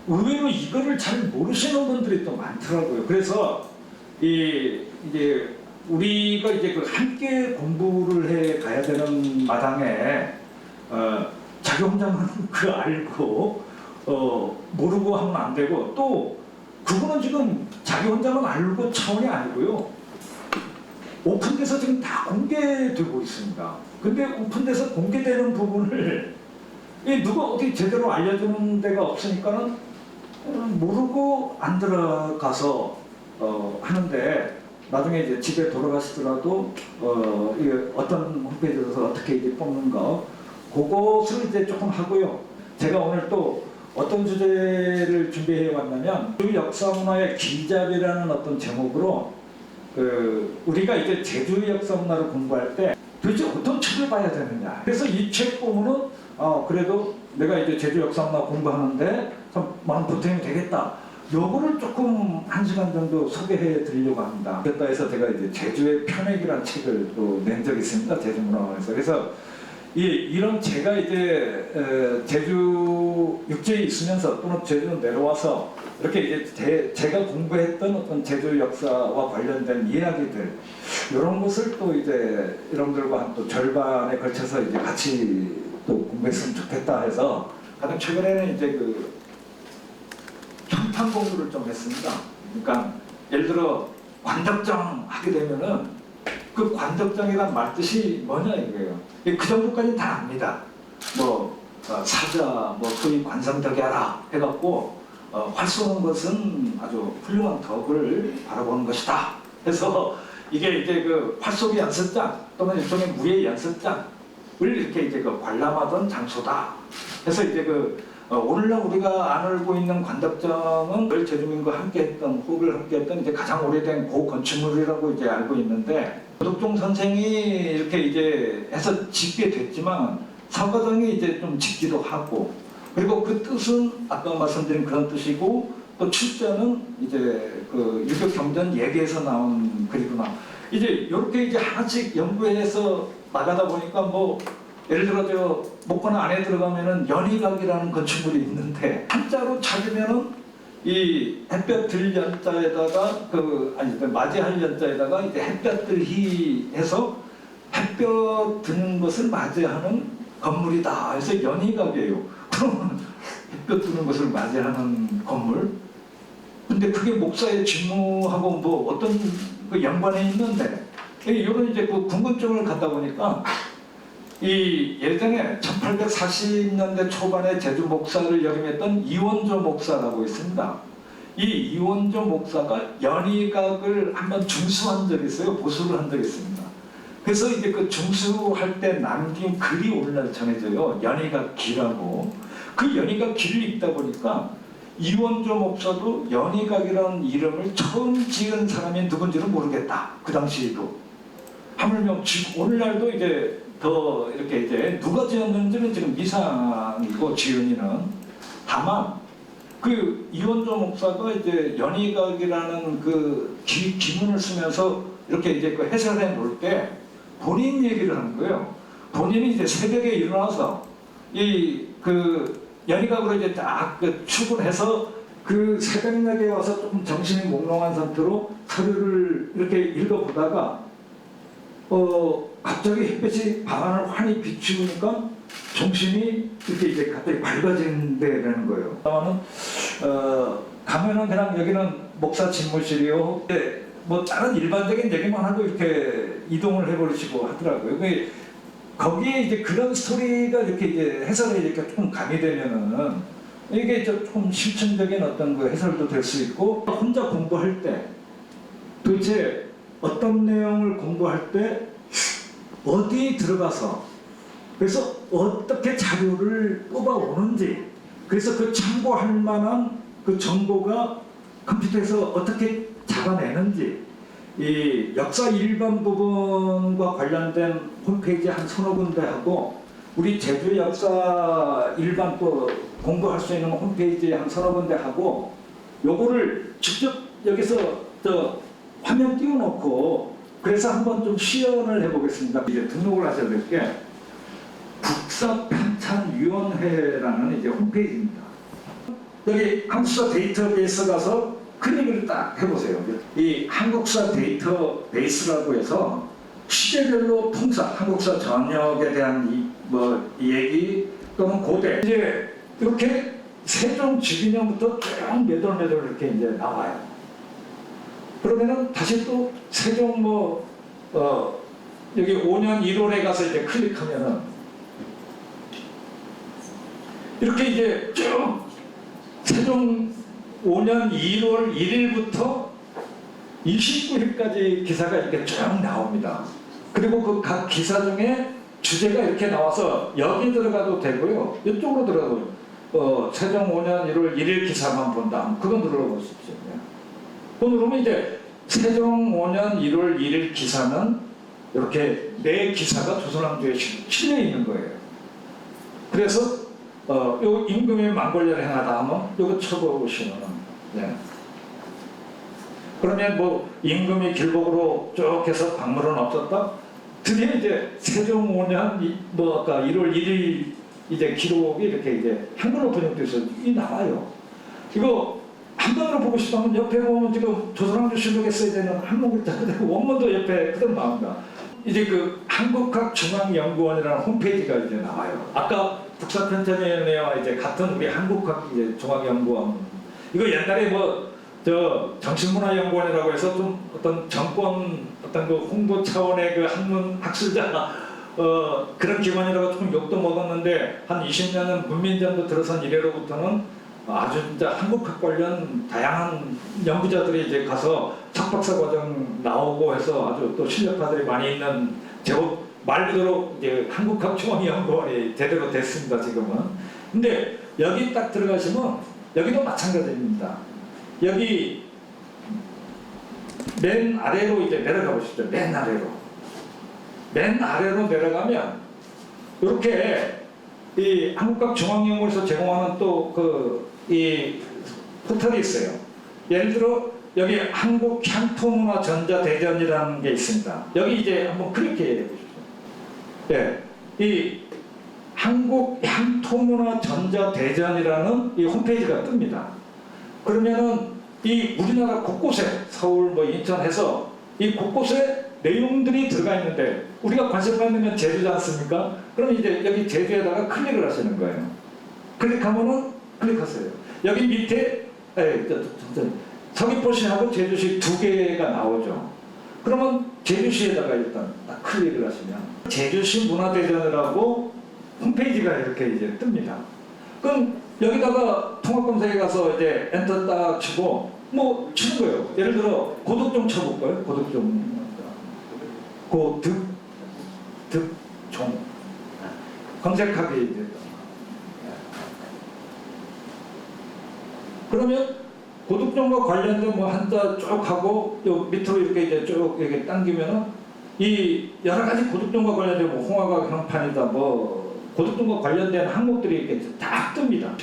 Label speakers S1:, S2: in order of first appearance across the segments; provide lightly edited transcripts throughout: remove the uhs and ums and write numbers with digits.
S1: 의외로 이거를 잘 모르시는 분들이 또 많더라고요. 그래서 이제 우리가 이제 그 함께 공부를 해 가야 되는 마당에 자기 혼자만 그 알고 모르고 하면 안 되고, 또 그거는 지금 자기 혼자만 알고 차원이 아니고요. 오픈돼서 지금 다 공개되고 있습니다. 근데 오픈돼서 공개되는 부분을 누가 어떻게 제대로 알려주는 데가 없으니까는 모르고 안 들어가서 하는데, 나중에 이제 집에 돌아가시더라도 이게 어떤 홈페이지에서 어떻게 이제 뽑는 거, 그것을 이제 조금 하고요. 제가 오늘 또 어떤 주제를 준비해 왔냐면, 그 역사문화의 길잡이라는 어떤 제목으로 우리가 이제 제주 역사문화를 공부할 때 도대체 어떤 책을 봐야 되느냐. 그래서 이 책 보면은 그래도 내가 이제 제주 역사문화 공부하는데 참 많은 보탬이 되겠다. 요거를 조금 1시간 정도 소개해 드리려고 합니다. 그랬다 해서 제가 이제 제주의 편액이라는 책을 또 낸 적이 있습니다. 제주문화원에서. 그래서 이런 제가 이제 제주 육지에 있으면서 또는 제주로 내려와서 이렇게 이제 제가 공부했던 어떤 제주 역사와 관련된 이야기들, 이런 것을 또 이제 여러분들과 또 절반에 걸쳐서 이제 같이 또 공부했으면 좋겠다 해서, 가장 최근에는 이제 그 현판 공부를 좀 했습니다. 그러니까 예를 들어 관덕정 하게 되면은 그 관덕정이란 말 뜻이 뭐냐 이거예요. 그 정도까지 다 압니다. 뭐 사자, 뭐 소위 관성덕이하라 해갖고 활 쏘는 것은 아주 훌륭한 덕을 바라보는 것이다 해서, 이게 이제 그 활쏘기 연습장 또는 일종의 무예 연습장을 이렇게 이제 그 관람하던 장소다 해서, 이제 오늘날 우리가 알고 있는 관덕정은 제주민과 함께했던, 호흡을 함께했던 이제 가장 오래된 고건축물이라고 이제 알고 있는데, 도덕종 선생이 이렇게 이제 해서 짓게 됐지만 사과정이 이제 좀 짓기도 하고, 그리고 그 뜻은 아까 말씀드린 그런 뜻이고, 또 출전은 이제 그 유격경전 얘기에서 나온 글이구나. 이제 이렇게 이제 하나씩 연구해서 나가다 보니까, 뭐 예를 들어 저 목권 안에 들어가면은 연희각이라는 건축물이 있는데, 한자로 찾으면은 이 햇볕 들 연자에다가 맞이할 연자에다가 이제 햇볕 들희 해서 햇볕 드는 것을 맞이하는 건물이다 해서 연희각이에요. 그러면 햇볕 드는 것을 맞이하는 건물. 근데 그게 목사의 직무하고 뭐 어떤 그 연관이 있는데, 이런 이제 그 궁금증을 갖다 보니까, 이 예전에 1840년대 초반에 제주 목사를 역임했던 이원조 목사라고 있습니다. 이 이원조 목사가 연희각을 한번 중수한 적이 있어요. 보수를 한 적이 있습니다. 그래서 이제 그 중수할 때 남긴 글이 오늘날 전해져요. 연희각 기라고. 그 연희각 기를 읽다 보니까 이원조 목사도 연희각이라는 이름을 처음 지은 사람이 누군지는 모르겠다. 그 당시에도. 하물며 오늘날도 이제 더 이렇게 이제 누가 지었는지는 지금 미상이고, 지은이는. 다만 그 이원조 목사가 이제 연희각이라는 그 기문을 쓰면서 이렇게 이제 그 해설해 놓을 때 본인 얘기를 하는 거예요. 본인이 이제 새벽에 일어나서 그 연희각으로 이제 딱 출근해서 그 새벽녘에 와서 조금 정신이 몽롱한 상태로 서류를 이렇게 읽어보다가 갑자기 햇볕이 방안을 환히 비추니까 정신이 이렇게 이제 갑자기 밝아진다는 거예요. 가면은 그냥 여기는 목사 집무실이요. 뭐 다른 일반적인 얘기만 하고 이렇게 이동을 해버리시고 하더라고요. 거기에 이제 그런 스토리가 이렇게 이제 해설에 이렇게 조금 가미되면은 이게 조금 실천적인 어떤 그 해설도 될 수 있고, 혼자 공부할 때 도대체 어떤 내용을 공부할 때 어디에 들어가서, 그래서 어떻게 자료를 뽑아오는지, 그래서 그 참고할 만한 그 정보가 컴퓨터에서 어떻게 잡아내는지, 이 역사 일반 부분과 관련된 홈페이지 한 서너 군데 하고, 우리 제주 역사 일반 또 공부할 수 있는 홈페이지 한 서너 군데 하고, 요거를 직접 여기서 화면 띄워놓고, 그래서 한번 좀 시연을 해보겠습니다. 이제 등록을 하셔야 될 게 국사편찬위원회라는 이제 홈페이지입니다. 여기 한국사 데이터베이스 가서 클릭을 딱 해보세요. 이 한국사 데이터베이스라고 해서 시대별로 통사, 한국사 전역에 대한 이 얘기 또는 고대 이제 이렇게 세종 즉위년부터 쭉 몇월 이렇게 이제 나와요. 그러면은 다시 또 세종 여기 5년 1월에 가서 이제 클릭하면은 이렇게 이제 쭉 세종 5년 1월 1일부터 29일까지 기사가 이렇게 쭉 나옵니다. 그리고 그 각 기사 중에 주제가 이렇게 나와서 여기 들어가도 되고요. 이쪽으로 들어가도 세종 5년 1월 1일 기사만 본다. 그거 눌러보십시오. 그거 누르면 이제 세종 5년 1월 1일 기사는 이렇게 네 기사가 조선왕조에 실려 있는 거예요. 그래서 요 임금이 만골련을 행하다 하면 요거 쳐보시면은 그러면 뭐 임금이 길복으로 쭉 해서 박물은 없었다. 드디어 이제 세종 5년 아까 1월 1일 이제 기록이 이렇게 이제 한글로 번역돼서 나와요. 이거 한번으로 보고 싶으면 옆에 보면 지금 조선왕조 실록에 써야 되는 한문 글자가 되고 원문도 옆에 그대로 나옵니다. 이제 그 한국학중앙연구원이라는 홈페이지가 이제 나와요. 아까 국사편찬위원회와 이제 같은 우리 한국학 이제 중앙연구원 이거 옛날에 정신문화연구원이라고 해서 좀 어떤 정권 어떤 그 홍보 차원의 그 한문 학술자 그런 기관이라고 조금 욕도 먹었는데 한 20년은 문민정부 들어선 이래로부터는 아주 진짜 한국학 관련 다양한 연구자들이 이제 가서 석박사 과정 나오고 해서 아주 또 실력파들이 많이 있는 제법 말 그대로 이제 한국학 중앙연구원이 제대로 됐습니다 지금은. 근데 여기 딱 들어가시면 여기도 마찬가지입니다. 여기 맨 아래로 이제 내려가 보시죠. 맨 아래로 내려가면 이렇게 이 한국학중앙연구원에서 제공하는 또 이 포털이 있어요. 예를 들어 여기 한국향토문화전자대전이라는 게 있습니다. 여기 이제 한번 클릭해 보십시오. 이 한국향토문화전자대전이라는 이 홈페이지가 뜹니다. 그러면은 이 우리나라 곳곳에 서울 인천 해서 이 곳곳에 내용들이 들어가 있는데 우리가 관심 받는 건 제주지 않습니까? 그럼 이제 여기 제주에다가 클릭을 하시는 거예요. 클릭하면은 클릭하세요. 여기 밑에 서귀포시하고 제주시 두 개가 나오죠. 그러면 제주시에다가 일단 딱 클릭을 하시면 제주시 문화대전이라고 홈페이지가 이렇게 이제 뜹니다. 그럼 여기다가 통합검색에 가서 이제 엔터 딱 치고 치는 거예요. 예를 들어 고득 좀 쳐볼까요? 고득 좀 득종 검색하기 이제 그러면 고득종과 관련된 한자 쭉 하고 요 밑으로 이렇게 이제 쭉 이렇게 당기면은 이 여러 가지 고득종과 관련된 홍화가 형판이다 고득종과 관련된 항목들이 이렇게 딱 뜹니다.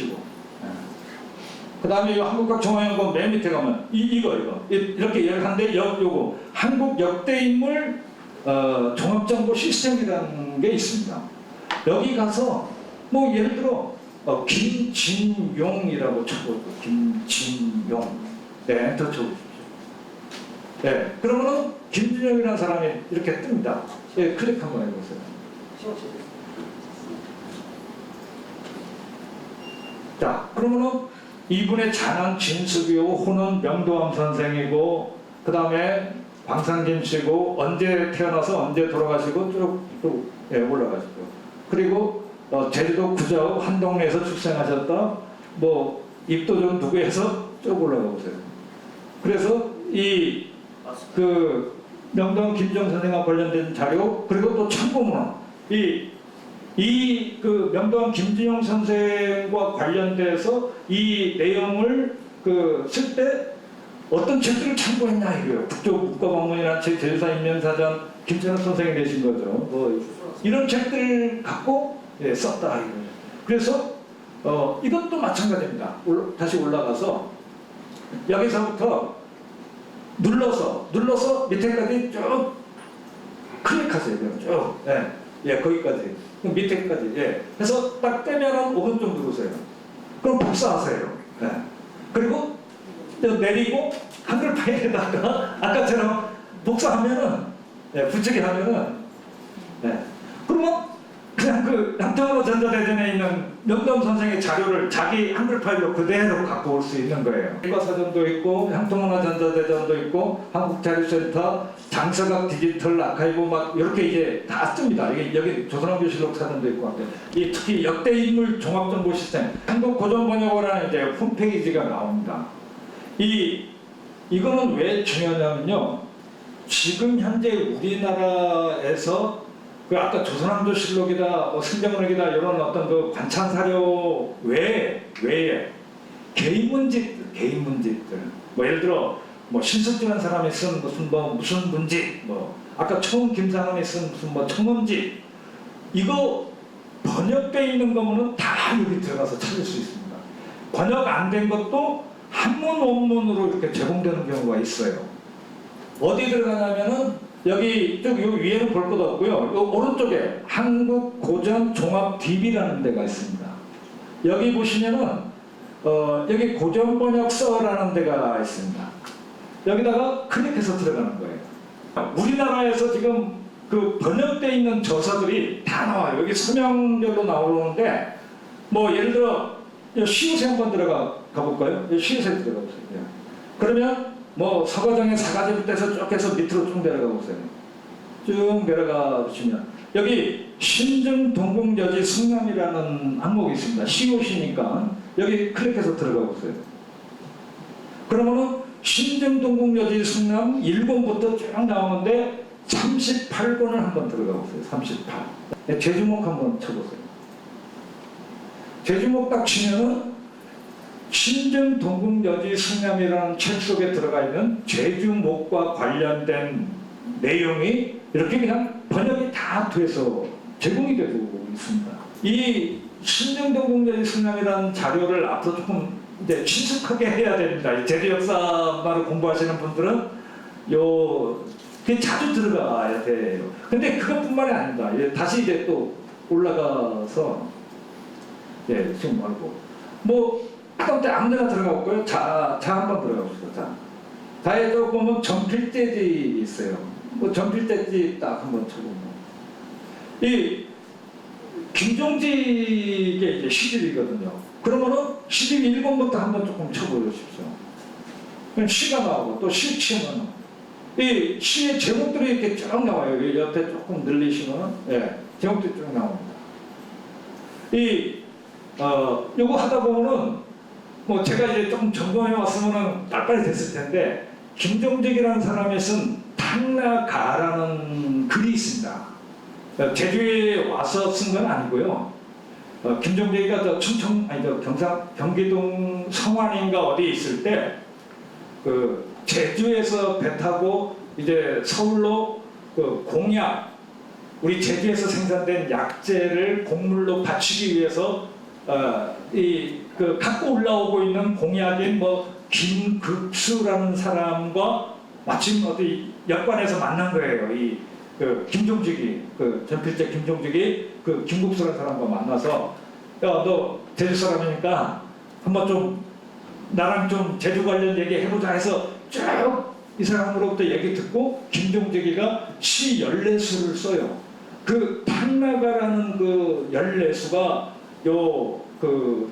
S1: 그 다음에 이 한국학중앙연구원 맨 밑에 가면 이거 이렇게 한데 요거 한국 역대인물 종합정보 시스템이라는 게 있습니다. 여기 가서 예를 들어 김진용이라고 쳐보고 김진용 엔터 쳐보십시오. 그러면은 김진용이라는 사람이 이렇게 뜹니다. 클릭 한번 해보세요. 자, 그러면은 이분의 장은 진숙이고 호는 명도암 선생이고 그 다음에 광산김 씨고 언제 태어나서 언제 돌아가시고 쭉 올라가시고 그리고 제주도 구자읍 한 동네에서 출생하셨다. 입도전 누구에서 쭉 올라가 보세요. 그래서 명동 김정 선생과 관련된 자료 그리고 또 참고문헌 그 명동 김진용 선생과 관련돼서 이 내용을 쓸 때 어떤 책들을 참고했냐 이거예요. 국조국가방문이나 제주사 인면사전 김천학 선생이 내신 거죠. 이런 책들을 갖고 썼다 이거예요. 그래서 이것도 마찬가지입니다. 다시 올라가서 여기서부터 눌러서 밑에까지 쭉 클릭하세요. 쭉 거기까지 밑에까지 해서 딱 떼면은 오른쪽 누르세요. 그럼 복사하세요. 네. 그리고 내리고 한글파일에다가 아까처럼 복사하면은, 네, 붙이게 하면은, 네. 그러면 그냥 그 양평로 전자대전에 있는 명동 선생의 자료를 자기 한글 파일로 그대로 갖고 올 수 있는 거예요. 일과사전도 있고 향토문화 전자대전도 있고 한국자료센터 장서각 디지털 아카이브 막 이렇게 이제 다 씁니다. 이게 여기 조선왕조실록 사전도 있고 한데 이 특히 역대인물 종합정보 시스템 한국고전번역어라는 이제 홈페이지가 나옵니다. 이거는 왜 중요하냐면요. 지금 현재 우리나라에서 그 아까 조선왕조실록이다, 승정원록이다 이런 어떤 그 관찰 사료 외에 개인 문집들 뭐 예를 들어 뭐 신석주라는 사람이 쓴 무슨 문집 뭐 아까 처음 김상은이 쓴 무슨 뭐 청음집 이거 번역돼 있는 거면은 다 여기 들어가서 찾을 수 있습니다. 번역 안 된 것도 한문 원문으로 이렇게 제공되는 경우가 있어요. 어디 들어가냐면은 여기 쭉 요 위에는 볼 것도 없고요. 요 오른쪽에 한국 고전 종합 DB라는 데가 있습니다. 여기 보시면은 여기 고전 번역서라는 데가 있습니다. 여기다가 클릭해서 들어가는 거예요. 우리나라에서 지금 그 번역돼 있는 저서들이 다 나와요. 여기 서명별로 나오는데 뭐 예를 들어 시옷에 한번 들어가 볼까요? 시옷에 들어가 보세요. 그러면 뭐 서가정의 사가지부터 쭉 해서 밑으로 쭉 내려가 보세요. 쭉 내려가 보시면 여기 신증동궁여지 승남이라는 항목이 있습니다. 시옷이니까 여기 클릭해서 들어가 보세요. 그러면은 신증동궁여지 승남 1권부터 쭉 나오는데 38권을 한번 들어가 보세요. 38. 제주목 한번 쳐보세요. 제주목 딱 치면은 신증동궁여지 승남이라는 책 속에 들어가 있는 제주목과 관련된 내용이 이렇게 그냥 번역이 다 돼서 제공이 되고 있습니다. 이 신증동궁여지 승남이라는 자료를 앞으로 조금 이제 친숙하게 해야 됩니다. 제주 역사만을 공부하시는 분들은 그게 자주 들어가야 돼요. 근데 그것뿐만이 아닙니다. 다시 이제 또 올라가서 지금 말고 아까부터 아무데나 들어가 볼까요? 자 한번 들어가 봅시다. 자에 쭉 보면 전필대지 있어요. 전필대지 딱 한번 쳐보면 이 김종직의 이제 시집이거든요. 그러면은 시집 1권부터 한번 조금 쳐보십시오. 시가 나오고 또 시 치면은 이 시의 제목들이 이렇게 쭉 나와요. 여기 옆에 조금 늘리시면은 제목들이 쭉 나옵니다. 요거 하다 보면은 제가 이제 조금 점검해 왔으면은 빨리 됐을 텐데 김종직이라는 사람이 쓴 탕나가라는 글이 있습니다. 제주에 와서 쓴 건 아니고요. 김종직이가 경기동 성안인가 어디에 있을 때 제주에서 배 타고 이제 서울로 공약 우리 제주에서 생산된 약재를 곡물로 바치기 위해서 갖고 올라오고 있는 공약인 김극수라는 사람과 마침 어디 역관에서 만난 거예요. 김종직이 전필제 김종직이 김국수라는 사람과 만나서 너 제주 사람이니까 한번 좀 나랑 좀 제주 관련 얘기 해보자 해서 쭉 이 사람으로부터 얘기 듣고 김종직이가 시 14수를 써요. 탕나가라는 14수가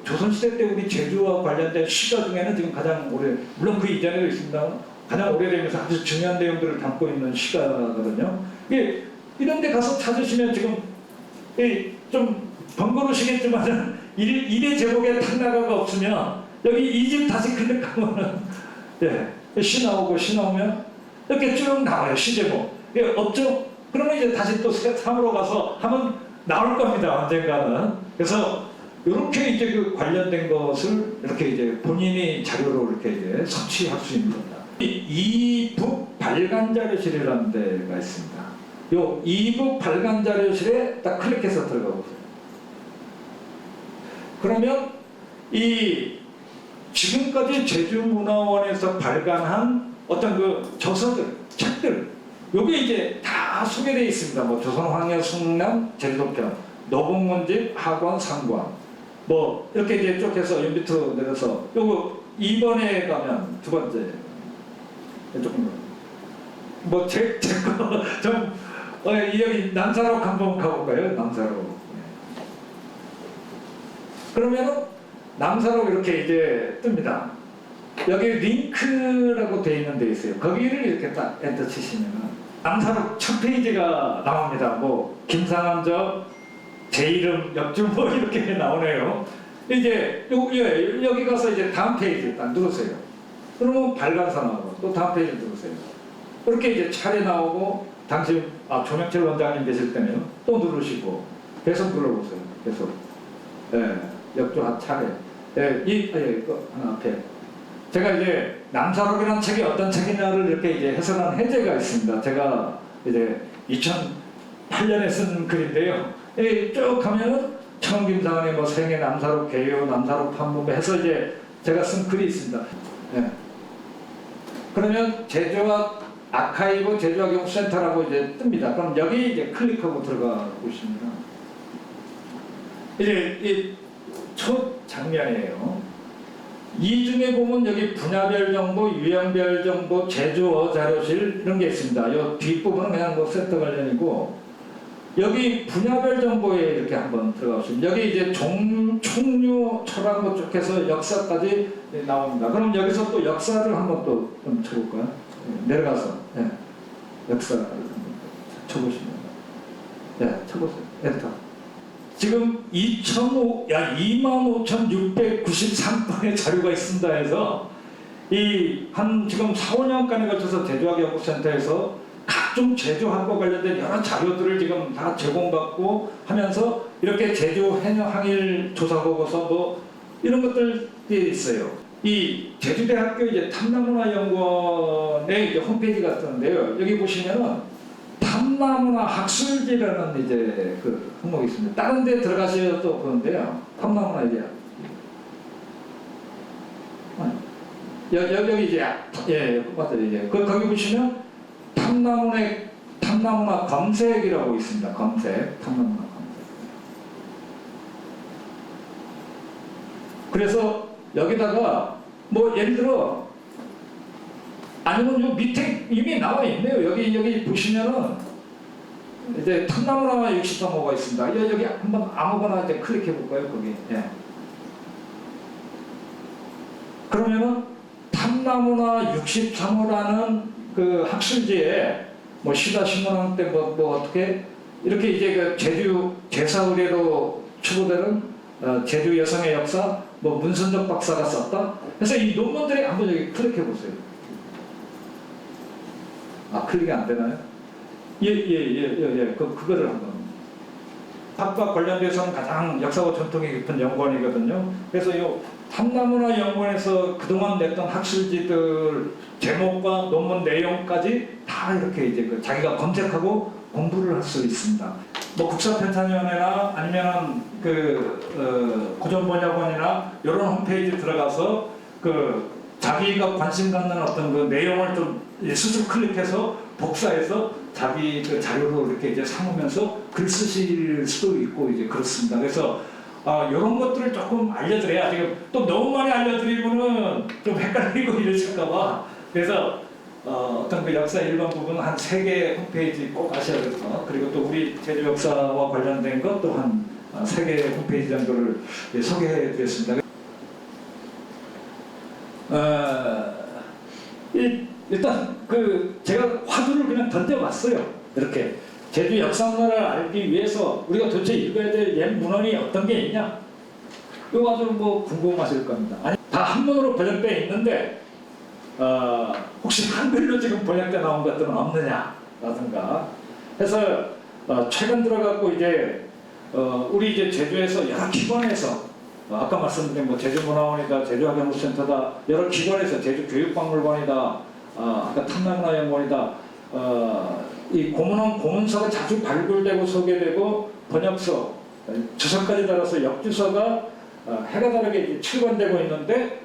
S1: 조선시대 때 우리 제주와 관련된 시가 중에는 지금 가장 물론 그 이전에도 있습니다. 가장 오래되면서 아주 중요한 내용들을 담고 있는 시가거든요. 이런 데 가서 찾으시면 지금 좀 번거로우시겠지만 일의 제목에 탕나가가 없으면 여기 이 집 다시 클릭하면은 시 나오고 시 나오면 이렇게 쭉 나와요. 시 제목. 없죠? 그러면 이제 다시 또 3으로 가서 하면 나올 겁니다. 언젠가는. 그래서 이렇게 이제 관련된 것을 이렇게 이제 본인이 자료로 이렇게 이제 섭취할 수 있는 겁니다. 이북 발간자료실이라는 데가 있습니다. 이북 발간자료실에 딱 클릭해서 들어가 보세요. 그러면 지금까지 제주문화원에서 발간한 어떤 저서들, 책들, 요게 이제 다 소개되어 있습니다. 조선황해, 숭남, 제주도편, 노봉문집, 하관, 상관, 뭐 이렇게 이제 쭉 해서 연 밑으로 내려서 요거 2번에 가면 두 번째 조금 뭐제거좀 여기 남사록 한번 가볼까요? 남사록. 그러면은 남사록 이렇게 이제 뜹니다. 여기 링크라고 되어 있는 데 있어요. 거기를 이렇게 딱 엔터 치시면 남사록 첫 페이지가 나옵니다. 뭐 김상환저 제 이름 옆줄 뭐 이렇게 나오네요. 이제 여기 가서 이제 다음 페이지 딱 누르세요. 그러면 발간사 나오고 또 다음 페이지 누르세요. 그렇게 이제 차례 나오고 당신 조명철 원장님 계실 때는 또 누르시고 계속 눌러보세요. 계속 옆줄 한 차례. 이거 하나 앞에. 제가 이제 남사록이라는 책이 어떤 책이냐를 이렇게 이제 해설한 해제가 있습니다. 제가 이제 2008년에 쓴 글인데요. 쭉 가면은 청김상환의 뭐 생애 남사록 개요 남사록 판문 해서 이제 제가 쓴 글이 있습니다. 그러면 제주학 아카이브 제주학 연구센터라고 이제 뜹니다. 그럼 여기 이제 클릭하고 들어가 보십니다. 이제 이 첫 장면이에요. 이 중에 보면 여기 분야별 정보, 유형별 정보, 제주어 자료실 이런 게 있습니다. 이 뒷부분은 그냥 뭐 센터 관련이고 여기 분야별 정보에 이렇게 한번 들어가 보시면 여기 이제 총류 철학 쭉 해서 역사까지 나옵니다. 그럼 여기서 또 역사를 한번 또 좀 쳐볼까요? 내려가서 역사를 쳐보시면 쳐보세요. 엔터. 지금 25,693건의 자료가 있습니다 해서 지금 4, 5년간에 걸쳐서 제주학연구센터에서 각종 제주학과 관련된 여러 자료들을 지금 다 제공받고 하면서 이렇게 제주 해녀항일 조사보고서 뭐 이런 것들이 있어요. 이 제주대학교 이제 탐나문화연구원의 이제 홈페이지가 뜨는데요. 여기 보시면은 탐나문화 학술지라는 이제 그 항목이 있습니다. 다른 데 들어가셔도 보는데요. 탐나문화 이제 여기 이제 맞아요. 이제 거기 보시면 탐나문화 검색이라고 있습니다. 검색 탐나문화 검색. 그래서 여기다가 뭐 예를 들어 아니면 요 밑에 이미 나와 있네요. 여기 보시면은 이제 탐나문화 63호가 있습니다. 여기 한번 아무거나 이제 클릭해 볼까요? 거기. 그러면은 탐나문화 63호라는 그 학술지에 뭐 시다 신문학 때 뭐 어떻게 이렇게 이제 그 제주 제사 의례로 추구되는 제주 여성의 역사 뭐 문선적 박사가 썼다. 그래서 이 논문들이 한번 여기 클릭해 보세요. 클릭이 안 되나요? 그거를 한번. 학과 관련돼서는 가장 역사와 전통이 깊은 연구원이거든요. 그래서 이 탐나문화 연구원에서 그동안 냈던 학술지들 제목과 논문 내용까지 다 이렇게 이제 자기가 검색하고 공부를 할 수 있습니다. 뭐 국사편찬위원회나 아니면은 고전번역원이나 이런 홈페이지 들어가서 자기가 관심 갖는 어떤 그 내용을 좀 스스로 클릭해서 복사해서 자기 그 자료로 이렇게 이제 삼으면서 글 쓰실 수도 있고 이제 그렇습니다. 그래서 이런 것들을 조금 알려드려야 지금 또 너무 많이 알려드리면은 좀 헷갈리고 이러실까봐 그래서 어떤 그 역사 일반 부분 한 3개 홈페이지 꼭 아셔야 될 거, 그리고 또 우리 제주 역사와 관련된 것 또 한 3개 홈페이지 정도를 소개해 드렸습니다. 일단 제가 화두를 그냥 던져봤어요. 이렇게 제주 역사 문화를 알기 위해서 우리가 도대체 읽어야 될 옛 문헌이 어떤 게 있냐? 이거 아주 뭐 궁금하실 겁니다. 아니, 다 한문으로 번역되어 있는데 혹시 한글로 지금 번역돼 나온 것들은 없느냐라든가 해서 최근 들어갖고 이제 우리 이제 제주에서 여러 기관에서 아까 말씀드린 뭐 제주문화원이다, 제주학연구센터다, 여러 기관에서 제주교육박물관이다, 아까 탐나문화연구원이다, 이 고문원 고문서가 자주 발굴되고 소개되고 번역서, 주소까지 따라서 역주서가 해가 다르게 이제 출간되고 있는데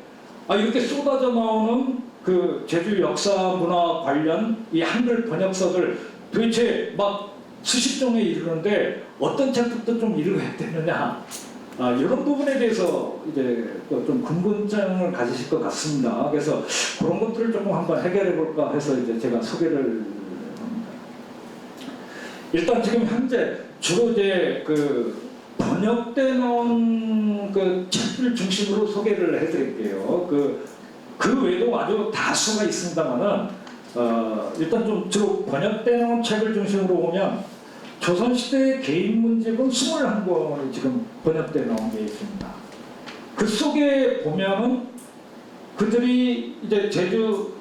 S1: 이렇게 쏟아져 나오는 그 제주 역사 문화 관련 이 한글 번역서들 도대체 막 수십 종에 이르는데 어떤 책부터 좀 읽어야 되느냐? 이런 부분에 대해서 이제 좀 궁금증을 가지실 것 같습니다. 그래서 그런 것들을 조금 한번 해결해 볼까 해서 이제 제가 소개를 합니다. 일단 지금 현재 주로 이제 그 번역돼 나온 그 책들 중심으로 소개를 해드릴게요. 그 외에도 아주 다수가 있습니다만은 일단 좀 주로 번역돼 나온 책을 중심으로 보면 조선시대 개인 문집은 21권이 지금 번역돼 나온 게 있습니다. 그 속에 보면은 그들이 이제 제주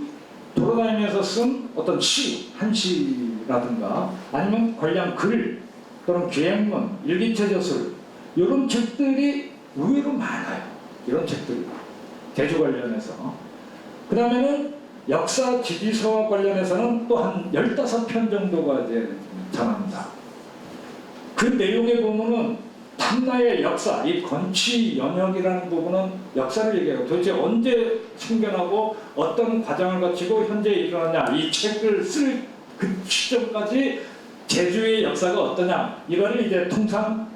S1: 돌아다니면서 쓴 어떤 시, 한시라든가 아니면 관련 글 또는 기행문, 일기체저술 이런 책들이 의외로 많아요. 이런 책들이 제주 관련해서. 그 다음에는 역사 지지서와 관련해서는 또 한 15편 정도가 이제 전합니다. 그 내용에 보면은 탐나의 역사, 이 건치 연역이라는 부분은 역사를 얘기해요. 도대체 언제 생겨나고 어떤 과정을 거치고 현재 일어나냐, 이 책을 쓸 그 시점까지 제주의 역사가 어떠냐, 이거를 이제 통상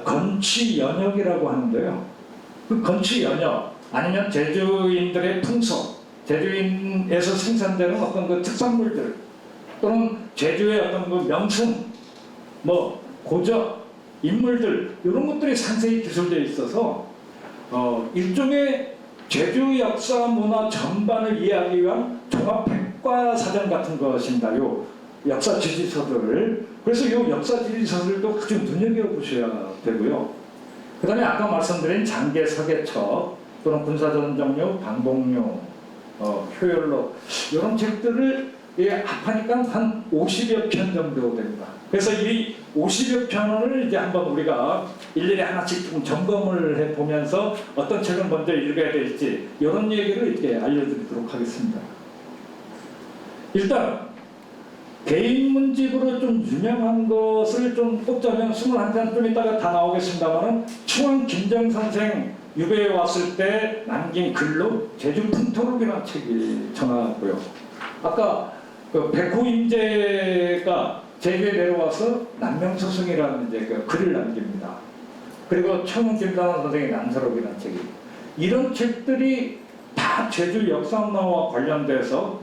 S1: 건치 연역이라고 하는데요. 그 건치 연역 아니면 제주인들의 풍속, 제주인에서 생산되는 어떤 그 특산물들 또는 제주의 어떤 그 명승, 고적, 인물들 이런 것들이 상세히 기술되어 있어서 일종의 제주 역사 문화 전반을 이해하기 위한 종합 백과사전 같은 것입니다. 요 역사 지지서들. 그래서 요 역사 지지서들도 아주 눈여겨보셔야 되고요. 그 다음에 아까 말씀드린 장계 서계처 또는 군사전정료, 방공료, 효열록 이런 책들을 합하니까 한 50여 편 정도 됩니다. 그래서 이 50여 편을 이제 한번 우리가 일일이 하나씩 좀 점검을 해보면서 어떤 책을 먼저 읽어야 될지 이런 얘기를 이렇게 알려드리도록 하겠습니다. 일단 개인 문집으로 좀 유명한 것을 좀 꼽자면 21편 좀 이따가 다 나오겠습니다만은 충원 김정 선생 유배에 왔을 때 남긴 글로 제주 풍토록이라는 책이 전하고요. 아까 그 백호임제가 제주에 내려와서 남명소승이라는 이제 그 글을 남깁니다. 그리고 청운 김상환 선생의 남서록이라는 책이, 이런 책들이 다 제주 역사 문화와 관련돼서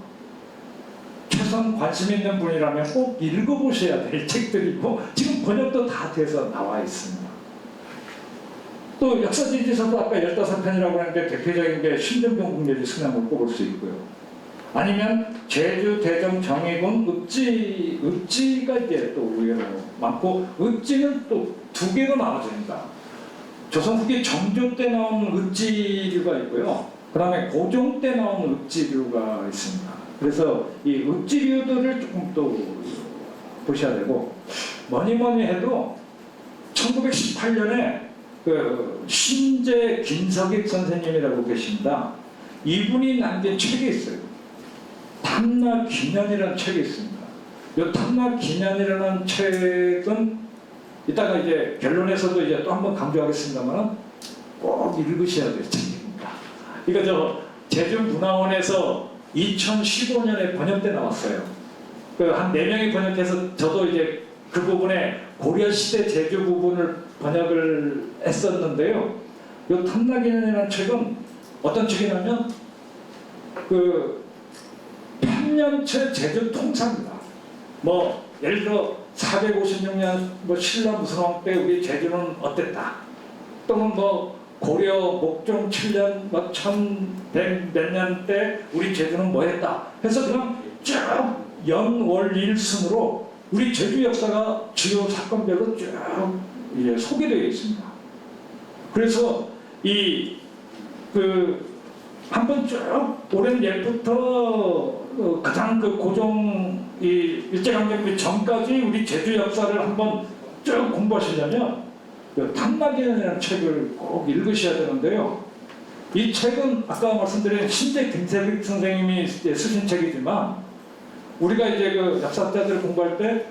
S1: 최소한 관심 있는 분이라면 꼭 읽어보셔야 될 책들이고 지금 번역도 다 돼서 나와 있습니다. 또 역사지지서도 아까 15편이라고 했는데 대표적인 게 신정경 국례지 승양을 꼽을 수 있고요. 아니면 제주 대정 정의군 읍지가 이제 또 의외로 많고, 읍지는 또 두 개로 나눠집니다. 조선 후기 정조 때 나온 읍지류가 있고요. 그 다음에 고종 때 나온 읍지류가 있습니다. 그래서 이 읍지류들을 조금 또 보셔야 되고, 뭐니 해도 1918년에 그 신재 김석익 선생님이라고 계십니다. 이분이 남긴 책이 있어요. 탐락기년이라는 책이 있습니다. 이 탐락기년이라는 책은 이따가 이제 결론에서도 이제 또 한번 강조하겠습니다만 꼭 읽으셔야 될 책입니다. 이거 제주문화원에서 2015년에 번역돼 나왔어요. 한 4명이 번역해서 저도 이제 그 부분에 고려시대 제주 부분을 번역을 했었는데요. 이 탐락기년이라는 책은 어떤 책이냐면 편년체 제주 통사입니다. 예를 들어 456년 신라 무성왕 때 우리 제주는 어땠다. 또는 고려 목종 7년 1100 몇 년 때 우리 제주는 뭐 했다. 해서 그냥 쭉 연월일순으로 우리 제주 역사가 주요 사건별로 쭉 소개되어 있습니다. 그래서 한번 쭉 오랜 옛부터 가장 고종 일제강점기 전까지 우리 제주 역사를 한번 쭉 공부하시려면 탐락기년이라는 책을 꼭 읽으셔야 되는데요. 이 책은 아까 말씀드린 신재 김석익 선생님이 쓰신 책이지만 우리가 이제 그 역사자들 공부할 때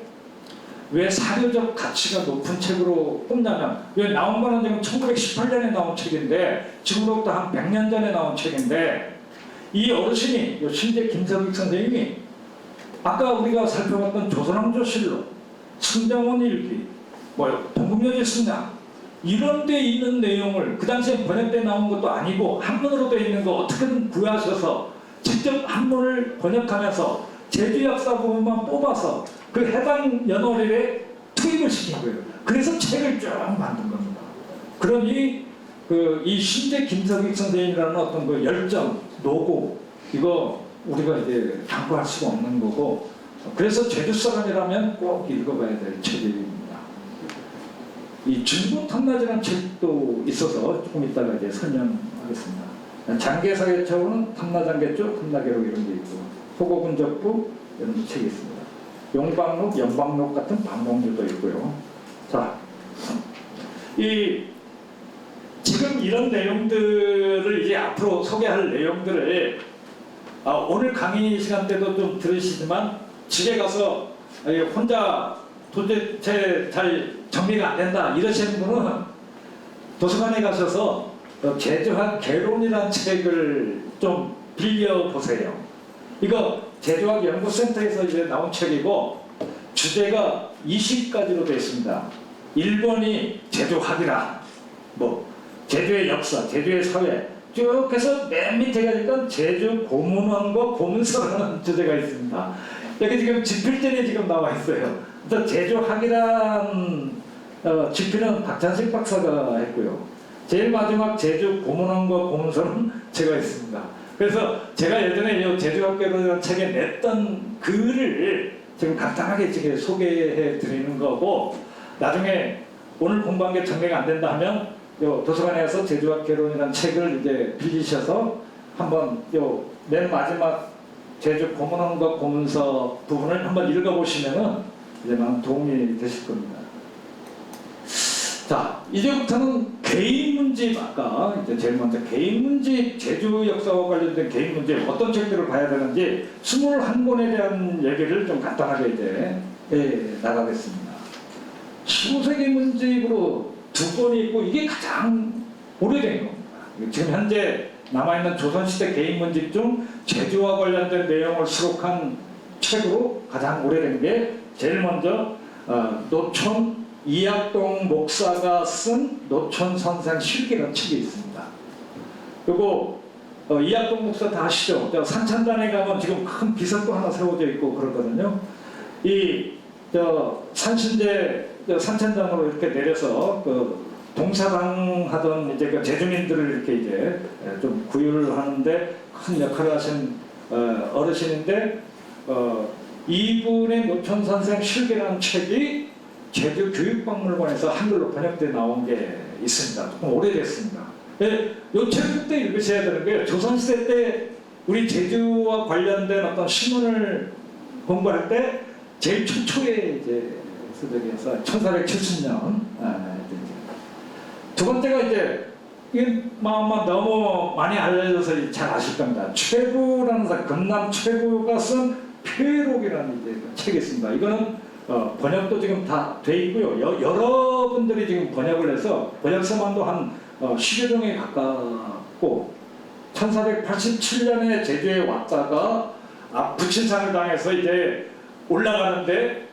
S1: 왜 사료적 가치가 높은 책으로 꼽냐면, 왜 나온 거는 지금 1918년에 나온 책인데 지금부터 한 100년 전에 나온 책인데, 이 어르신이 신재 김석익 선생님이 아까 우리가 살펴봤던 조선왕조실록, 승정원 일기, 동국여지 승량 이런 데 있는 내용을 그 당시에 번역돼 나온 것도 아니고 한문으로 돼 있는 거 어떻게든 구하셔서 직접 한문을 번역하면서 제주 역사 부분만 뽑아서 그 해당 연월일에 투입을 시킨 거예요. 그래서 책을 쭉 만든 겁니다. 그러니 이 신재 김석익 선생님이라는 어떤 그 열정, 노고 이거 우리가 이제 강구할 수가 없는 거고, 그래서 제주 사람이라면 꼭 읽어봐야 될 책입니다. 이 중국 탐나지라는 책도 있어서 조금 이따가 이제 설명하겠습니다. 장계사계처우는 탐나장계조, 탐나계록 이런 게 있고, 소고군적부 이런 책이 있습니다. 용방록, 영방록 같은 방공주도 있고요. 자, 지금 이런 내용들을 이제 앞으로 소개할 내용들을 오늘 강의 시간 때도 좀 들으시지만 집에 가서 혼자 도대체 잘 정리가 안 된다 이러시는 분은 도서관에 가셔서 제주학 개론이라는 책을 좀 빌려보세요. 이거 제주학 연구센터에서 이제 나온 책이고 주제가 20가지로 되어 있습니다. 1번이 제주학이라, 제주의 역사, 제주의 사회 쭉 해서 맨 밑에 가니까 제주 고문원과 고문서라는 주제가 있습니다. 여기 지금 집필전이 지금 나와 있어요. 그래서 제주학이란 집필은 박찬식 박사가 했고요. 제일 마지막 제주 고문원과 고문서는 제가 했습니다. 그래서 제가 예전에 이 제주학계라는 책에 냈던 글을 지금 간단하게 지금 소개해 드리는 거고, 나중에 오늘 공부한 게 정리가 안 된다 하면 요 도서관에 가서 제주학 개론이라는 책을 이제 빌리셔서 한번 요 맨 마지막 제주 고문원과 고문서 부분을 한번 읽어보시면은 이제 많은 도움이 되실 겁니다. 자, 이제부터는 개인 문집, 아까 이제 제일 먼저 개인 문집, 제주 역사와 관련된 개인 문집 어떤 책들을 봐야 되는지 21권에 대한 얘기를 좀 간단하게 이제 나가겠습니다. 15세기 문집으로 2권이 있고 이게 가장 오래된 겁니다. 지금 현재 남아있는 조선시대 개인 문집 중 제주와 관련된 내용을 수록한 책으로 가장 오래된 게 제일 먼저 노천 이학동 목사가 쓴 노천 선생 실기라는 책이 있습니다. 그리고 이학동 목사 다 아시죠? 산천단에 가면 지금 큰 비석도 하나 세워져 있고 그러거든요. 산신제 산천장으로 이렇게 내려서 동사당 하던 이제 제주민들을 이렇게 이제 좀 구휼을 하는데 큰 역할을 하신 어르신인데, 이분의 노천 선생 실기라는 책이 제주 교육박물관에서 한글로 번역돼 나온 게 있습니다. 조금 오래됐습니다. 이 책을 그때 읽으셔야 되는 거예요. 조선시대 때 우리 제주와 관련된 어떤 신문을 공부할 때 제일 최초에 이제 서적에서 1470년. 두 번째가 이제 이게 너무 많이 알려져서 잘 아실 겁니다. 최부라는 사람, 금남 최부가 쓴 표회록이라는 이제 책이 있습니다. 이거는 번역도 지금 다 돼 있고요. 여러분들이 지금 번역을 해서 번역서만도 한 10여 종에 가깝고, 1487년에 제주에 왔다가 부친상을 당해서 이제 올라가는데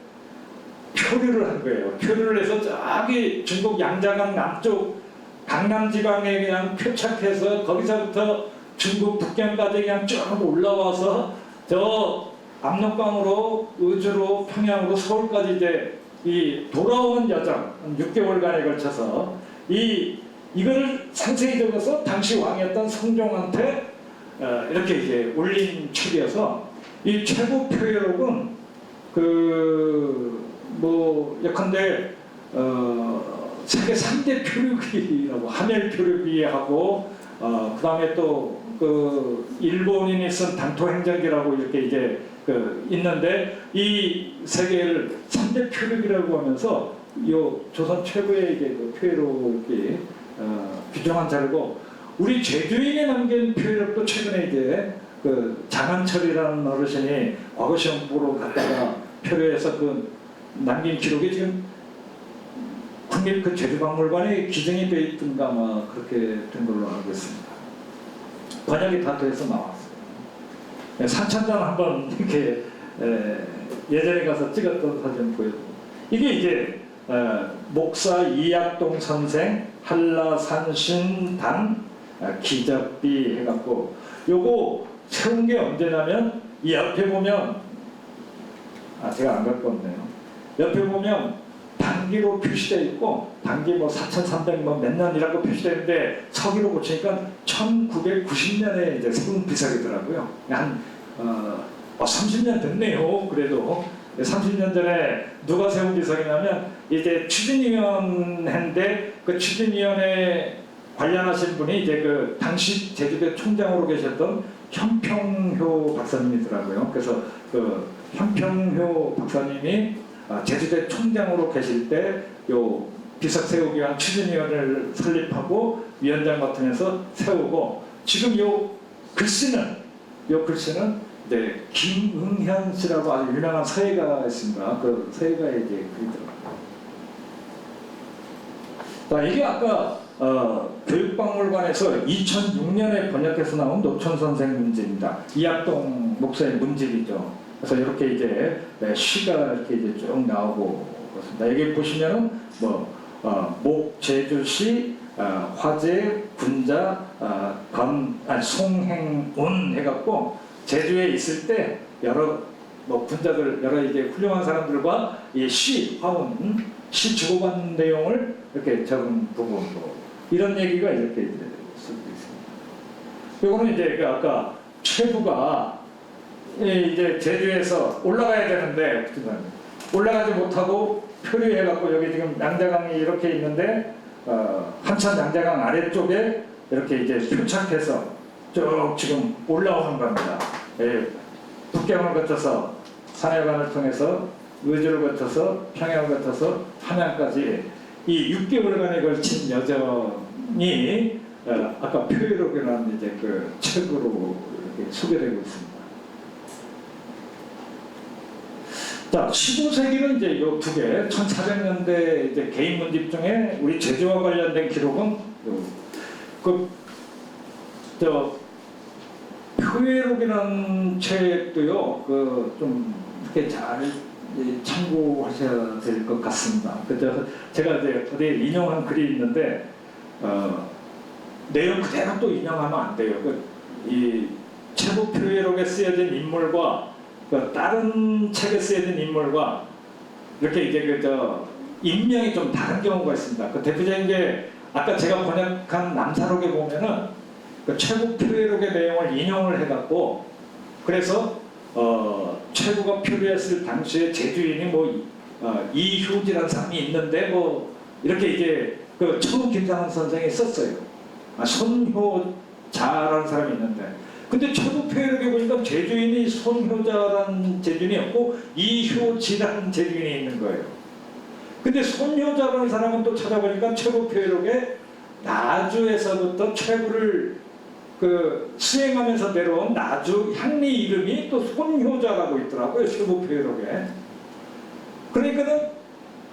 S1: 표류를 한 거예요. 표류를 해서 저기 중국 양자강 남쪽 강남지방에 그냥 표착해서 거기서부터 중국 북경까지 그냥 쭉 올라와서 저 압록강으로 의주로 평양으로 서울까지 이제 이 돌아오는 여정 6개월간에 걸쳐서 이거를 상세히 적어서 당시 왕이었던 성종한테 이렇게 이제 올린 책이어서 이 최고 표회록은 예컨대 세계 3대 표류기라고 하멜 표류기하고 그 다음에 또 일본인이 쓴 당토행정기라고 이렇게 이제 있는데, 이 세 개를 3대 표류기라고 하면서 요 조선 최고의 이제 표류록이 규정한 자료고, 우리 제주인에 남긴 표류록도 최근에 이제 장한철이라는 어르신이 과거 시험 보러 갔다가 표류해서 남긴 기록이 지금 국립 제주박물관에 기증이 돼 있던가 그렇게 된 걸로 알고 있습니다. 번역이 다 돼서 나왔어요. 산천장 한번 이렇게 예전에 가서 찍었던 사진 보여드리고, 이게 이제 목사 이약동 선생 한라산신당 기적비 해갖고 요거 세운 게 언제냐면 이 옆에 보면 제가 안 갖고 왔네요. 옆에 보면 단기로 표시되어 있고 단기 뭐 4,300만 몇 년이라고 표시되어 있는데 서기로 고치니까 1990년에 이제 세운 비석이더라고요. 한 30년 됐네요. 그래도 30년 전에 누가 세운 비석이냐면 이제 추진위원회인데 그 추진위원회 관련하신 분이 이제 그 당시 제주대 총장으로 계셨던 현평효 박사님이더라고요. 그래서 그 현평효 박사님이 제주대 총장으로 계실 때 요 비석 세우기 위한 추진위원회를 설립하고 위원장 맡으면서 세우고 지금 요 글씨는 이제 김응현 씨라고 아주 유명한 서예가가 있습니다. 그 서예가의 이제 글이더라고요. 자, 이게 아까 교육박물관에서 2006년에 번역해서 나온 노천 선생 문집입니다. 이약동 목사의 문집이죠. 그래서 이렇게 이제 시가 이렇게 이제 쭉 나오고 그렇습니다. 여기 보시면은 목 제주시 화재 군자 송행운 해갖고 제주에 있을 때 여러 군자들 여러 이제 훌륭한 사람들과 이 시 화운 시 주고받는 내용을 이렇게 적은 부분으로 이런 얘기가 이렇게 이제 쓰고 있습니다. 이거는 이제 아까 최부가 이제 제주에서 올라가야 되는데 올라가지 못하고 표류해갖고 여기 지금 양자강이 이렇게 있는데 한참 양자강 아래쪽에 이렇게 이제 표착해서 쭉 지금 올라오는 겁니다. 북경을 거쳐서 산해관을 통해서 의주를 거쳐서 평양을 거쳐서 한양까지 이 6개월간에 걸친 여정이 아까 표류록이라는 이제 그 책으로 이렇게 소개되고 있습니다. 자, 15세기는 이제 요 두 개, 1400년대 이제 개인 문집 중에 우리 제주와 관련된 기록은 표회록이라는 책도요, 좀 이렇게 잘 참고하셔야 될 것 같습니다. 제가 이제 어디에 인용한 글이 있는데 내용 그대로 또 인용하면 안 돼요. 이 최부 표회록에 쓰여진 인물과 다른 책에 쓰여진 인물과 이렇게 이제 인명이 좀 다른 경우가 있습니다. 그 대표적인 게 아까 제가 번역한 남사록에 보면은 최부 표회록의 내용을 인용을 해갖고 그래서 최부가 표류했을 당시에 제주인이 이효지라는 사람이 있는데 이렇게 이제 처음 김상훈 선생이 썼어요. 손효자라는 사람이 있는데 근데 최부 표회록에 보니까 제주인이 손효자라는 제주인이 없고 이효지라는 제주인이 있는 거예요. 근데 손효자라는 사람은 또 찾아보니까 최부 표회록에 나주에서부터 최부를 수행하면서 내려온 나주 향리 이름이 또 손효자라고 있더라고요. 최부 표회록에. 그러니까는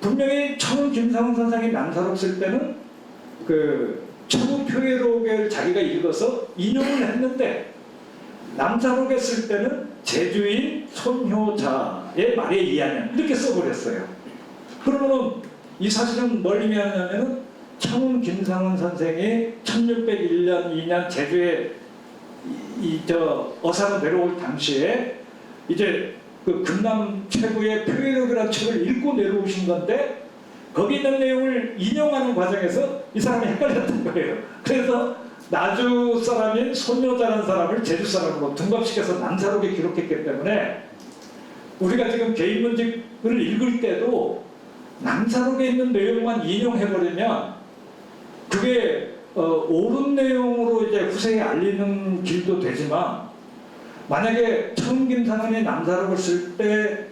S1: 분명히 처음 김상훈 선생이 남사록 쓸 때는 최부 표회록을 자기가 읽어서 인용을 했는데 남사록에 쓸 때는 제주인 손효자의 말에 의하면 이렇게 써버렸어요. 그러면 이 사실은 뭘 의미하냐면은 처음 김상훈 선생이 1601년 2년 제주에 어사로 내려올 당시에 이제 금남 최부의 표회록이라는 책을 읽고 내려오신 건데 거기 있는 내용을 인용하는 과정에서 이 사람이 헷갈렸던 거예요. 그래서 나주 사람인 손효자라는 사람을 제주 사람으로 둔갑시켜서 남사록에 기록했기 때문에 우리가 지금 개인 문집을 읽을 때도 남사록에 있는 내용만 인용해버리면 그게 옳은 내용으로 이제 후세에 알리는 길도 되지만 만약에 처음 김상훈이 남사록을 쓸 때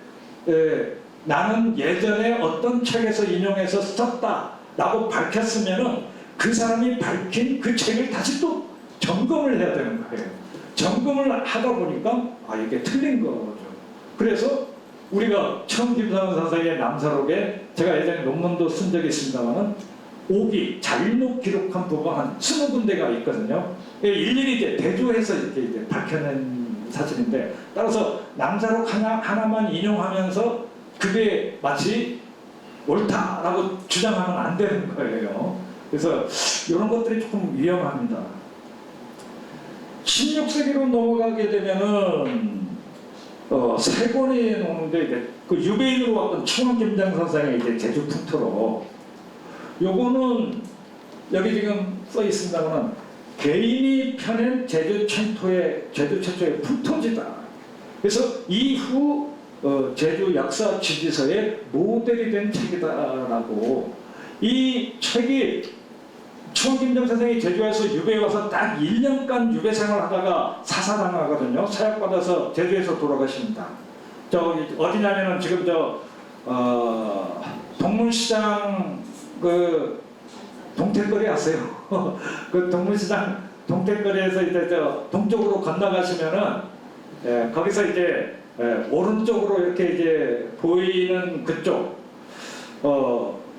S1: 나는 예전에 어떤 책에서 인용해서 썼다라고 밝혔으면은 그 사람이 밝힌 그 책을 다시 또 점검을 해야 되는 거예요. 점검을 하다 보니까 이게 틀린 거죠. 그래서 우리가 처음 김상훈 선생의 남사록에 제가 예전에 논문도 쓴 적이 있습니다만은 오기 잘못 기록한 부분가 한 20군데가 있거든요. 일일이 이제 대조해서 이렇게 이제 밝혀낸 사실인데 따라서 남사록 하나만 인용하면서 그게 마치 옳다라고 주장하면 안 되는 거예요. 그래서 이런 것들이 조금 위험합니다. 16세기로 넘어가게 되면은 세 권이 나오는데 이제 그 유배인으로 왔던 충원김장 선생의 이제 제주 풍토로 요거는 여기 지금 써 있습니다만 개인이 펴낸 제주 최초의 풍토지다. 그래서 이후 제주 역사 지지서의 모델이 된 책이다라고. 이 책이 충원김장 선생이 제주에서 유배에 와서 딱 1년간 유배 생활하다가 사살당하거든요. 사약받아서 제주에서 돌아가십니다. 저 어디냐면은 지금 동문시장 그 동태거리 아세요? 그 동문시장 동태거리에서 이제 동쪽으로 건너가시면은 거기서 이제 오른쪽으로 이렇게 이제 보이는 그쪽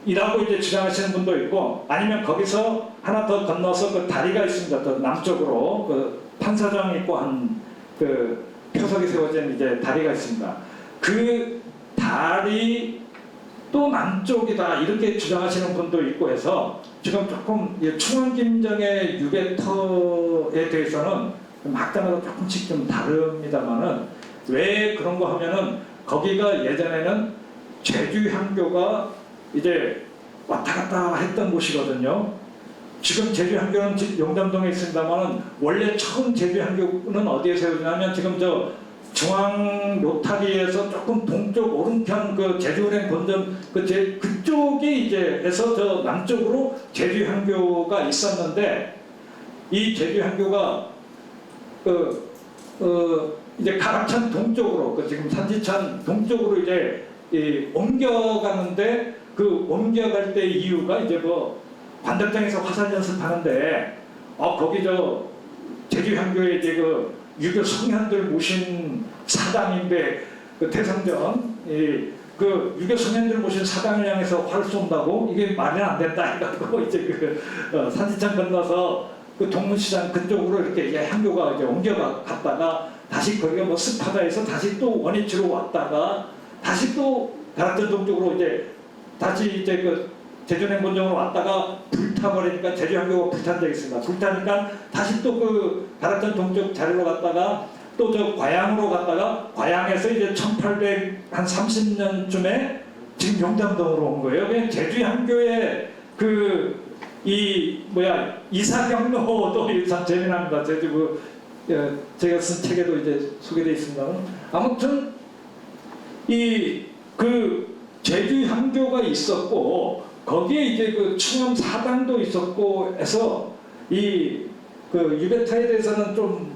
S1: 이라고 이제 주장하시는 분도 있고, 아니면 거기서 하나 더 건너서 그 다리가 있습니다. 더 남쪽으로 그 판사장 있고 한 그 표석이 세워진 이제 다리가 있습니다. 그 다리 또 남쪽이다 이렇게 주장하시는 분도 있고 해서 지금 조금 충원김정의 유배터에 대해서는 학자마다 조금씩 좀 다릅니다만은 왜 그런 거 하면은 거기가 예전에는 제주향교가 이제 왔다 갔다 했던 곳이거든요. 지금 제주향교는 용담동에 있습니다만 원래 처음 제주향교는 어디에 세워지냐면 지금 중앙 로타리에서 조금 동쪽 오른편 그 제주은행 본점 그쪽에 이제 해서 남쪽으로 제주향교가 있었는데, 이 제주향교가 이제 가락천 동쪽으로 지금 산지천 동쪽으로 이제 옮겨가는데, 그 옮겨갈 때 이유가 이제 관덕장에서 화살 연습하는데 거기 제주향교에 이제 그 유교 성현들 모신 사당인데 그 대성전 그 유교 성현들 모신 사당을 향해서 활 쏜다고 이게 말이 안 된다 해가지고 이제 산지천 건너서 그 동문시장 그쪽으로 이렇게 향교가 이제 옮겨갔다가 다시 거기가 습하다 해서 다시 또 원위치로 왔다가 다시 또 가락천 동쪽으로 다시 이제 제주은행 본점으로 왔다가 불타버리니까 제주향교가 불탄 적이 있습니다. 불타니까 다시 또 그 가락천 동쪽 자리로 갔다가 또 과양으로 갔다가 과양에서 이제 1830년쯤에 지금 용담동으로 온 거예요. 그냥 제주향교의 이사 경로도 참 재미납니다. 제주 제가 쓴 책에도 이제 소개되어 있습니다. 아무튼 제주향교가 있었고 거기에 이제 충암 사당도 있었고 해서 유배타에 대해서는 좀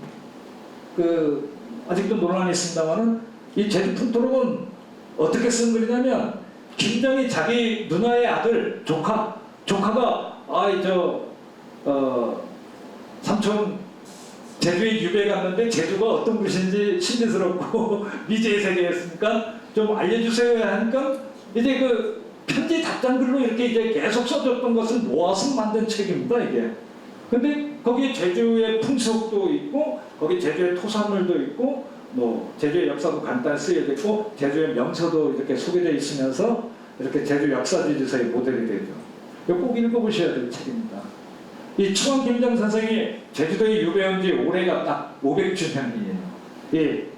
S1: 아직도 논란이 있습니다만은 이 제주 풍토록은 어떻게 쓴 글이냐면, 김정이 자기 누나의 아들 조카가 삼촌 제주에 유배 갔는데 제주가 어떤 곳인지 신비스럽고 미지의 세계였으니까 좀 알려주세요 하니까 이제 편지 답장글로 이렇게 이제 계속 써줬던 것을 모아서 만든 책입니다, 이게. 근데 거기 제주의 풍속도 있고, 거기 제주의 토산물도 있고, 제주의 역사도 간단히 쓰여져 있고, 제주의 명소도 이렇게 소개되어 있으면서 이렇게 제주 역사지지서의 모델이 되죠. 이거 꼭 읽어보셔야 될 책입니다. 이 충원김장 선생이 제주도에 유배한 지 올해가 딱 500주년이에요.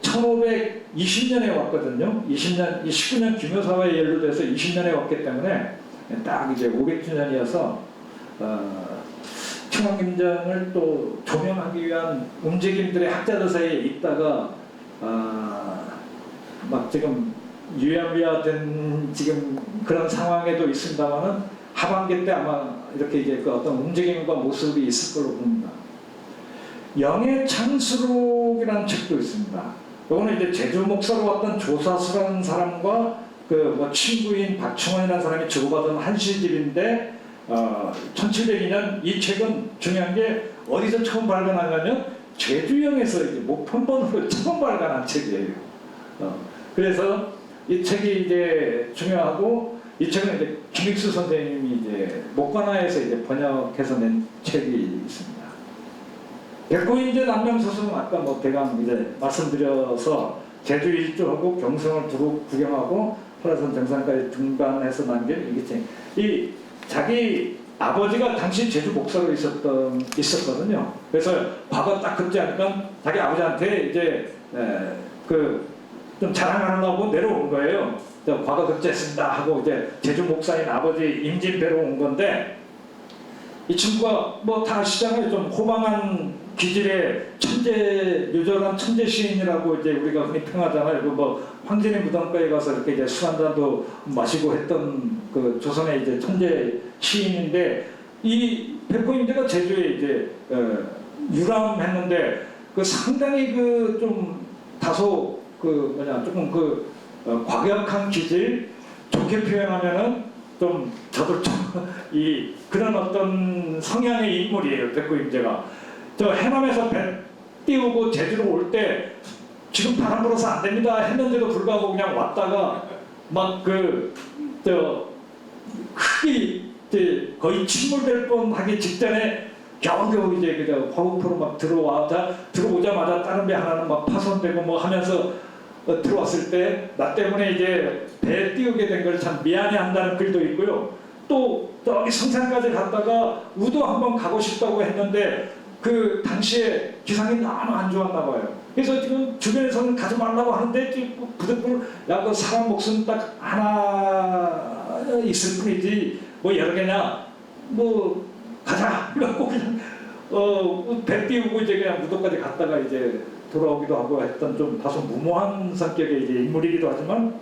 S1: 1520년에 왔거든요. 19년 기묘사화에 연루돼서 20년에 왔기 때문에 딱 이제 500주년이어서 충원김장을 또 조명하기 위한 움직임들의 학자들 사이에 있다가 막 지금 유야무야된 지금 그런 상황에도 있습니다만은 하반기 때 아마 이렇게 이제 어떤 움직임과 모습이 있을 걸로 봅니다. 영해창수록이라는 책도 있습니다. 이거는 이제 제주 목사로 왔던 조사수라는 사람과 친구인 박충원이라는 사람이 주고받은 한시집인데 1702년 이 책은 중요한 게 어디서 처음 발간하냐면 제주영에서 이제 목편본으로 처음 발간한 책이에요. 그래서 이 책이 이제 중요하고, 이 책은 이제 김익수 선생님이 이제 목관화에서 이제 번역해서 낸 책이 있습니다. 백고인제 남명서수는 아까 대강 이제 말씀드려서 제주 일주하고 경성을 두루 구경하고 설화산 정상까지 등반해서 남긴 일기장. 이 자기 아버지가 당시 제주 목사로 있었거든요. 그래서 과거 딱 그때 하니까 자기 아버지한테 이제 그 좀 자랑하려고 내려온 거예요. 과거 급제했습니다 하고 이제 제주 목사인 아버지 임진배로 온 건데, 이 친구가 뭐 다 아시잖아요. 좀 호방한 기질의 천재, 요절한 천재 시인이라고 이제 우리가 흔히 평하잖아요. 그 뭐 황진의 무덤가에 가서 이렇게 이제 술 한잔도 마시고 했던 그 조선의 이제 천재 시인인데, 이 백호임대가 제주에 이제 유람했는데 그 상당히 그 좀 다소 그 뭐냐 조금 그 과격한 기질, 좋게 표현하면은 좀 저도 좀 이 그런 어떤 성향의 인물이에요. 백호임제가 저 해남에서 배 띄우고 제주로 올 때 지금 바람 불어서 안 됩니다 했는데도 불구하고 그냥 왔다가 막 그 저 크게 이제 거의 침몰될 뻔하기 직전에 겨우겨우 이제 그저 화우포로 막 들어오자마자 다른 배 하나는 막 파손되고 뭐 하면서 들어왔을 때 나 때문에 이제 배 띄우게 된 걸 참 미안해한다는 글도 있고요. 또 저기 성산까지 갔다가 우도 한번 가고 싶다고 했는데 그 당시에 기상이 너무 안 좋았나 봐요. 그래서 지금 주변에서는 가지 말라고 하는데 부득불 야그 사람 목숨 딱 하나 있을 뿐이지 뭐 여러 개냐 뭐 가자 이러고 그냥 배 띄우고 이제 그냥 무도까지 갔다가 이제 돌아오기도 하고 했던 좀 다소 무모한 성격의 이제 인물이기도 하지만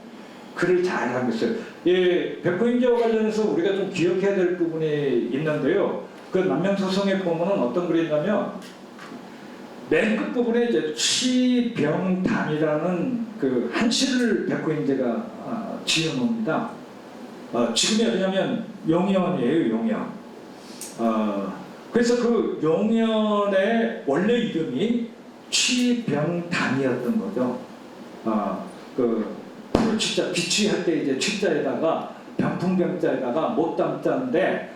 S1: 글을 잘 하고 있어요. 예, 백호임제와 관련해서 우리가 좀 기억해야 될 부분이 있는데요. 그 남명소성에 보면은 어떤 글이 있냐면 맨 끝부분에 이제 취병담이라는 그 한시를 백호임제가 지어놓습니다. 지금이 어디냐면 용현이에요, 용현. 그래서 그 용현의 원래 이름이 취병담이었던 거죠. 그 불취자 비취할 때 이제 취자에다가 병풍병자에다가 못담자인데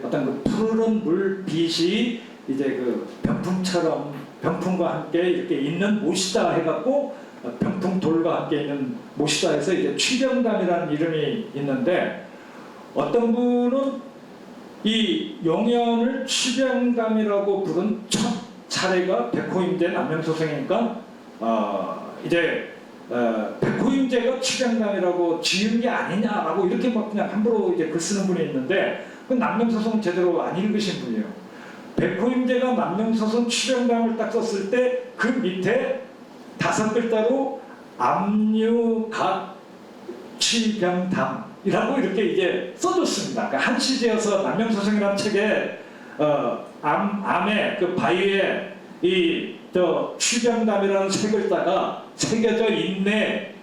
S1: 어떤 그 푸른 물빛이 이제 그 병풍처럼 병풍과 함께 이렇게 있는 못이다 해갖고 병풍돌과 함께 있는 못이다 해서 이제 취병담이라는 이름이 있는데, 어떤 분은 이 용현을 취병담이라고 부른 첫 차례가 백호임제 남명소생이니까 이제 백호임제가 취병담이라고 지은 게 아니냐라고 이렇게 막 그냥 함부로 이제 글 쓰는 분이 있는데, 그 남명소송 제대로 안 읽으신 분이에요. 백호임제가 남명소송 취병담을 딱 썼을 때 그 밑에 5글자로 압류각 취병담이라고 이렇게 이제 써줬습니다. 그러니까 한시제여서 남명소송이라는 책에 암의 그 바위에 이 저 취병담이라는 세 글자가 새겨져 있네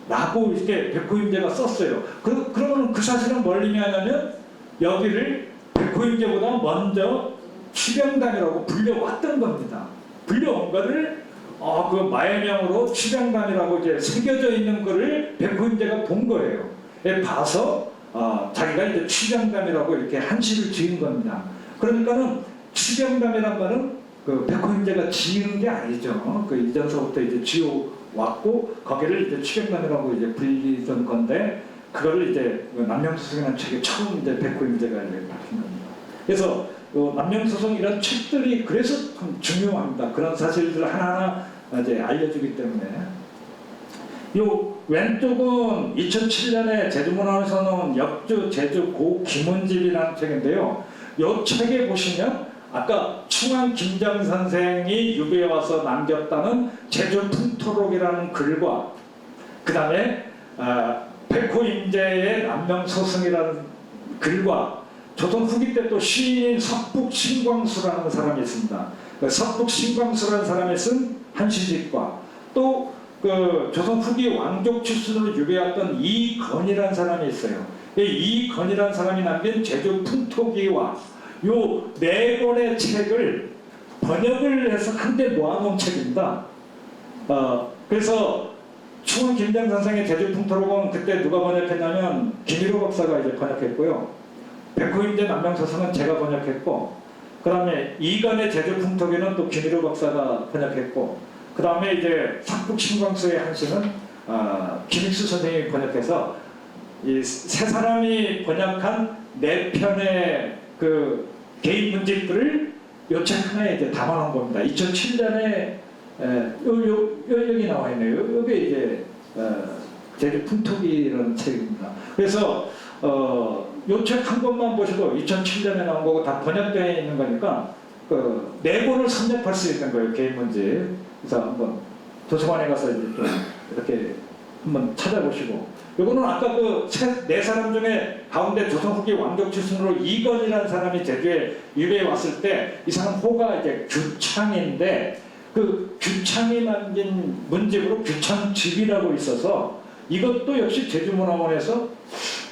S1: 라고 이렇게 백호임제가 썼어요. 그러면 그 사실은 뭘 의미하냐면 여기를 백호임제보다 먼저 취병담이라고 불려왔던 겁니다. 불려온 거를 그 마예명으로 취병담이라고 이제 새겨져 있는 거를 백호임제가 본 거예요. 봐서 자기가 이제 취병담이라고 이렇게 한시를 지은 겁니다. 그러니까는 취병담이란 말은 그 백호임제가 지은 게 아니죠. 그 이전서부터 이제 지어왔고 거기를 이제 취병담이라고 이제 불리던 건데, 그거를 이제 남명소송이라는 책에 처음 이제 백호임제가 이제 바뀐 겁니다. 그래서 남명소송 이런 책들이 그래서 참 중요합니다. 그런 사실들을 하나하나 이제 알려주기 때문에. 요 왼쪽은 2007년에 제주문화원에서 나온 역주 제주 고 김원집이라는 책인데요. 요 책에 보시면 아까 충안 김정 선생이 유배에 와서 남겼다는 제주 풍토록이라는 글과 그 다음에 백호임제의 남명소승이라는 글과 조선 후기 때 또 시인인 석북신광수라는 사람이 있습니다. 그 석북신광수라는 사람이 쓴 한시집과 또 그 조선 후기 왕족 출신으로 유배했던 이건이라는 사람이 있어요. 이건이라는 사람이 남긴 제주 풍토기와 요 4권의 책을 번역을 해서 한데 모아놓은 책입니다. 그래서 충원 김정 선생의 제주 풍토록은 그때 누가 번역했냐면 김일호 박사가 이제 번역했고요. 백호임제 남명소성은 제가 번역했고, 그 다음에 이건의 제주 풍토기는 또 김일호 박사가 번역했고, 그 다음에 이제 석북신광수의 한시는 김익수 선생님이 번역해서 이 세 사람이 번역한 네 편의 그 개인 문집들을 요 책 하나에 이제 담아놓은 겁니다. 2007년에 여기 나와 있네요. 여기 이제 제주 풍토기라는 책입니다. 그래서 요 책 한 권만 보셔도 2007년에 나온 거고 다 번역되어 있는 거니까 네 권을 섭렵할 수 있는 거예요. 개인 문집. 그래서 한번 도서관에 가서 이제 좀 이렇게 한번 찾아보시고. 요거는 아까 네 사람 중에 가운데 조선 후기 왕족 출신으로 이건이라는 사람이 제주에 유배에 왔을 때 이 사람 호가 이제 규창인데 그 규창이 남긴 문집으로 규창집이라고 있어서 이것도 역시 제주문화원에서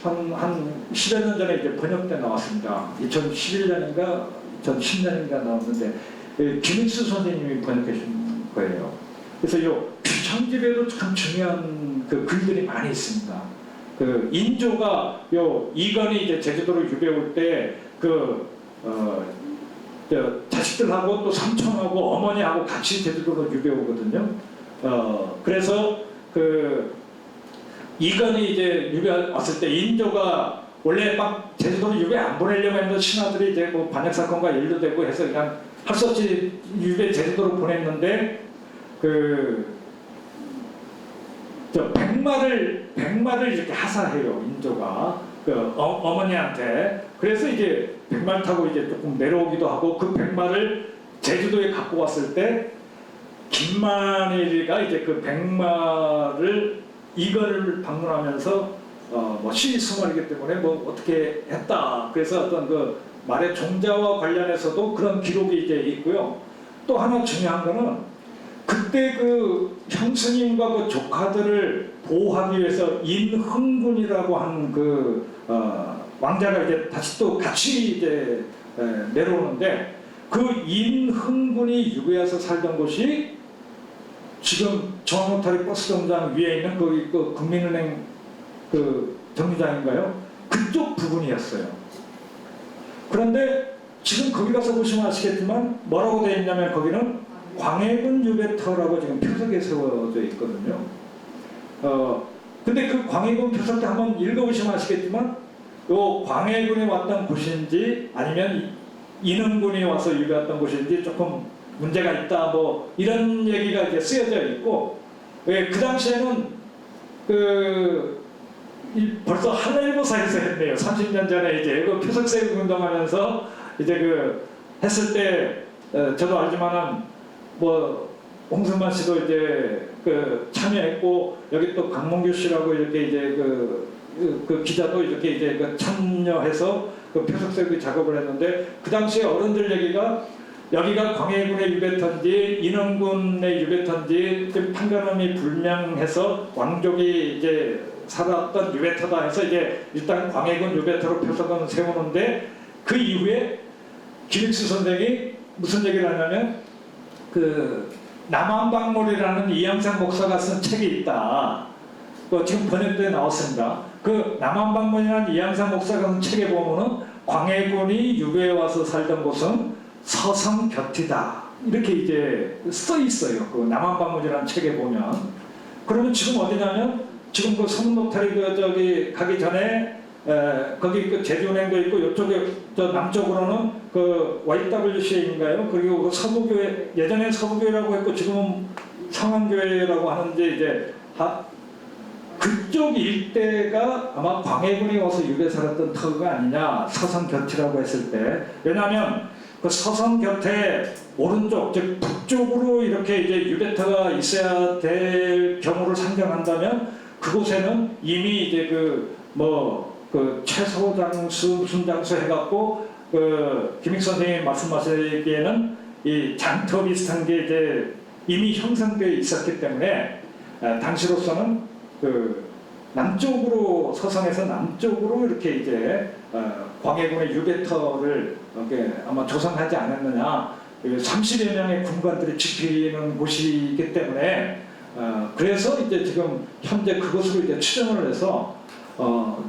S1: 한 10여 년 전에 이제 번역돼 나왔습니다. 2011년인가 2010년인가 나왔는데 김익수 선생님이 번역해 준 거예요. 그래서 이 규창집에도 참 중요한 그 글들이 많이 있습니다. 그 인조가 요 이건이 이제 제주도로 유배 올 때 자식들하고 또 삼촌하고 어머니하고 같이 제주도로 유배 오거든요. 그래서 이건이 이제 유배 왔을 때 인조가 원래 막 제주도로 유배 안 보내려고 했는데 신하들이 이제 뭐 반역 사건과 연루되고 해서 그냥 할 수 없이 유배 제주도로 보냈는데 백마를 이렇게 하사해요. 인조가 어머니한테. 그래서 이제 백마를 타고 이제 조금 내려오기도 하고 그 백마를 제주도에 갖고 왔을 때 김만일이가 이제 그 백마를 이건을 방문하면서 뭐 시승말이기 때문에 뭐 어떻게 했다. 그래서 어떤 그 말의 종자와 관련해서도 그런 기록이 이제 있고요. 또 하나 중요한 거는 그때 그 형수님과 그 조카들을 보호하기 위해서 인흥군이라고 하는 왕자가 이제 다시 또 같이 이제 내려오는데 그 인흥군이 유배해서 살던 곳이 지금 정원호타리 버스 정장 위에 있는 거기 그 국민은행 그 정류장인가요? 그쪽 부분이었어요. 그런데 지금 거기 가서 보시면 아시겠지만 뭐라고 되어 있냐면 거기는 광해군 유배터라고 지금 표석에 세워져 있거든요. 근데 그 광해군 표석도 한번 읽어보시면 아시겠지만 요 광해군이 왔던 곳인지 아니면 인흥군이 와서 유배했던 곳인지 조금 문제가 있다 뭐 이런 얘기가 이제 쓰여져 있고 그 당시에는 벌써 하늘보사에서 했네요. 30년 전에 이제 그 표석 세우기 운동하면서 이제 했을 때 저도 알지만은 뭐 홍승만 씨도 이제 참여했고 여기 또 강몽규 씨라고 이렇게 이제 그 기자도 이렇게 이제 참여해서 표석 세우기 작업을 했는데 그 당시에 어른들 얘기가 여기가 광해군의 유배터인지 인흥군의 유배터인지 좀 판가름이 불명해서 왕족이 이제 살았던 유배터다 해서 이제 일단 광해군 유배터로 표석은 세우는데 그 이후에 김익수 선생이 무슨 얘기를 하냐면 남한박물이라는 이영상 목사가 쓴 책이 있다. 지금 번역돼 나왔습니다. 그 남한박물이라는 이영상 목사가 쓴 책에 보면은 광해군이 유배에 와서 살던 곳은 서성 곁이다. 이렇게 이제 써 있어요. 그 남한박물이라는 책에 보면. 그러면 지금 어디냐면 지금 그 서문노타리 저기 가기 전에 거기 제주은행도 있고 이쪽에 저 남쪽으로는 그 YWCA인가요? 그리고 그 서부교회 예전에 서부교회라고 했고 지금은 성안교회라고 하는데 이제 그쪽 일대가 아마 광해군이 와서 유배 살았던 터가 아니냐 서성 곁이라고 했을 때 왜냐하면 그 서성 곁에 오른쪽 즉 북쪽으로 이렇게 이제 유배터가 있어야 될 경우를 상정한다면 그곳에는 이미 이제 최소장수 무슨 장수 해갖고 김익수 선생님이 말씀하시기에는 이 장터 비슷한 게 이제 이미 형성되어 있었기 때문에 당시로서는 남쪽으로 서성에서 남쪽으로 이렇게 이제 광해군의 유배터를 이렇게 아마 조성하지 않았느냐 30여 명의 군관들이 지키는 곳이기 때문에 그래서 이제 지금 현재 그것으로 이제 추정을 해서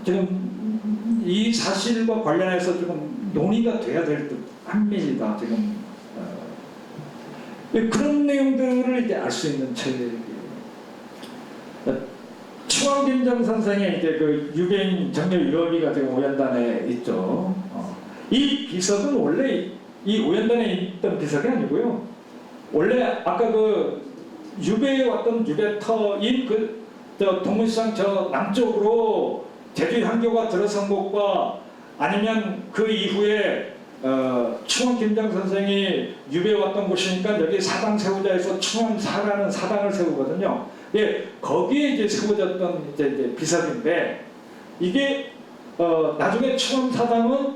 S1: 지금 이 사실과 관련해서 조금 논의가 돼야 될 듯합니다. 지금 그런 내용들을 이제 알 수 있는 책이에요. 추왕김정 선생의 이제 그 유배인 정려 유업이가 지금 오연단에 있죠. 이 비석은 원래 이 오연단에 있던 비석이 아니고요. 원래 아까 그 유배에 왔던 유배터인 저 동문시장 저 남쪽으로 제주 향교가 들어선 곳과 아니면 그 이후에 충암김장 선생이 유배에 왔던 곳이니까 여기 사당 세우자 해서 충암사라는 사당을 세우거든요. 예, 거기에 이제 세워졌던 이제 비석인데 이게 나중에 충암사당은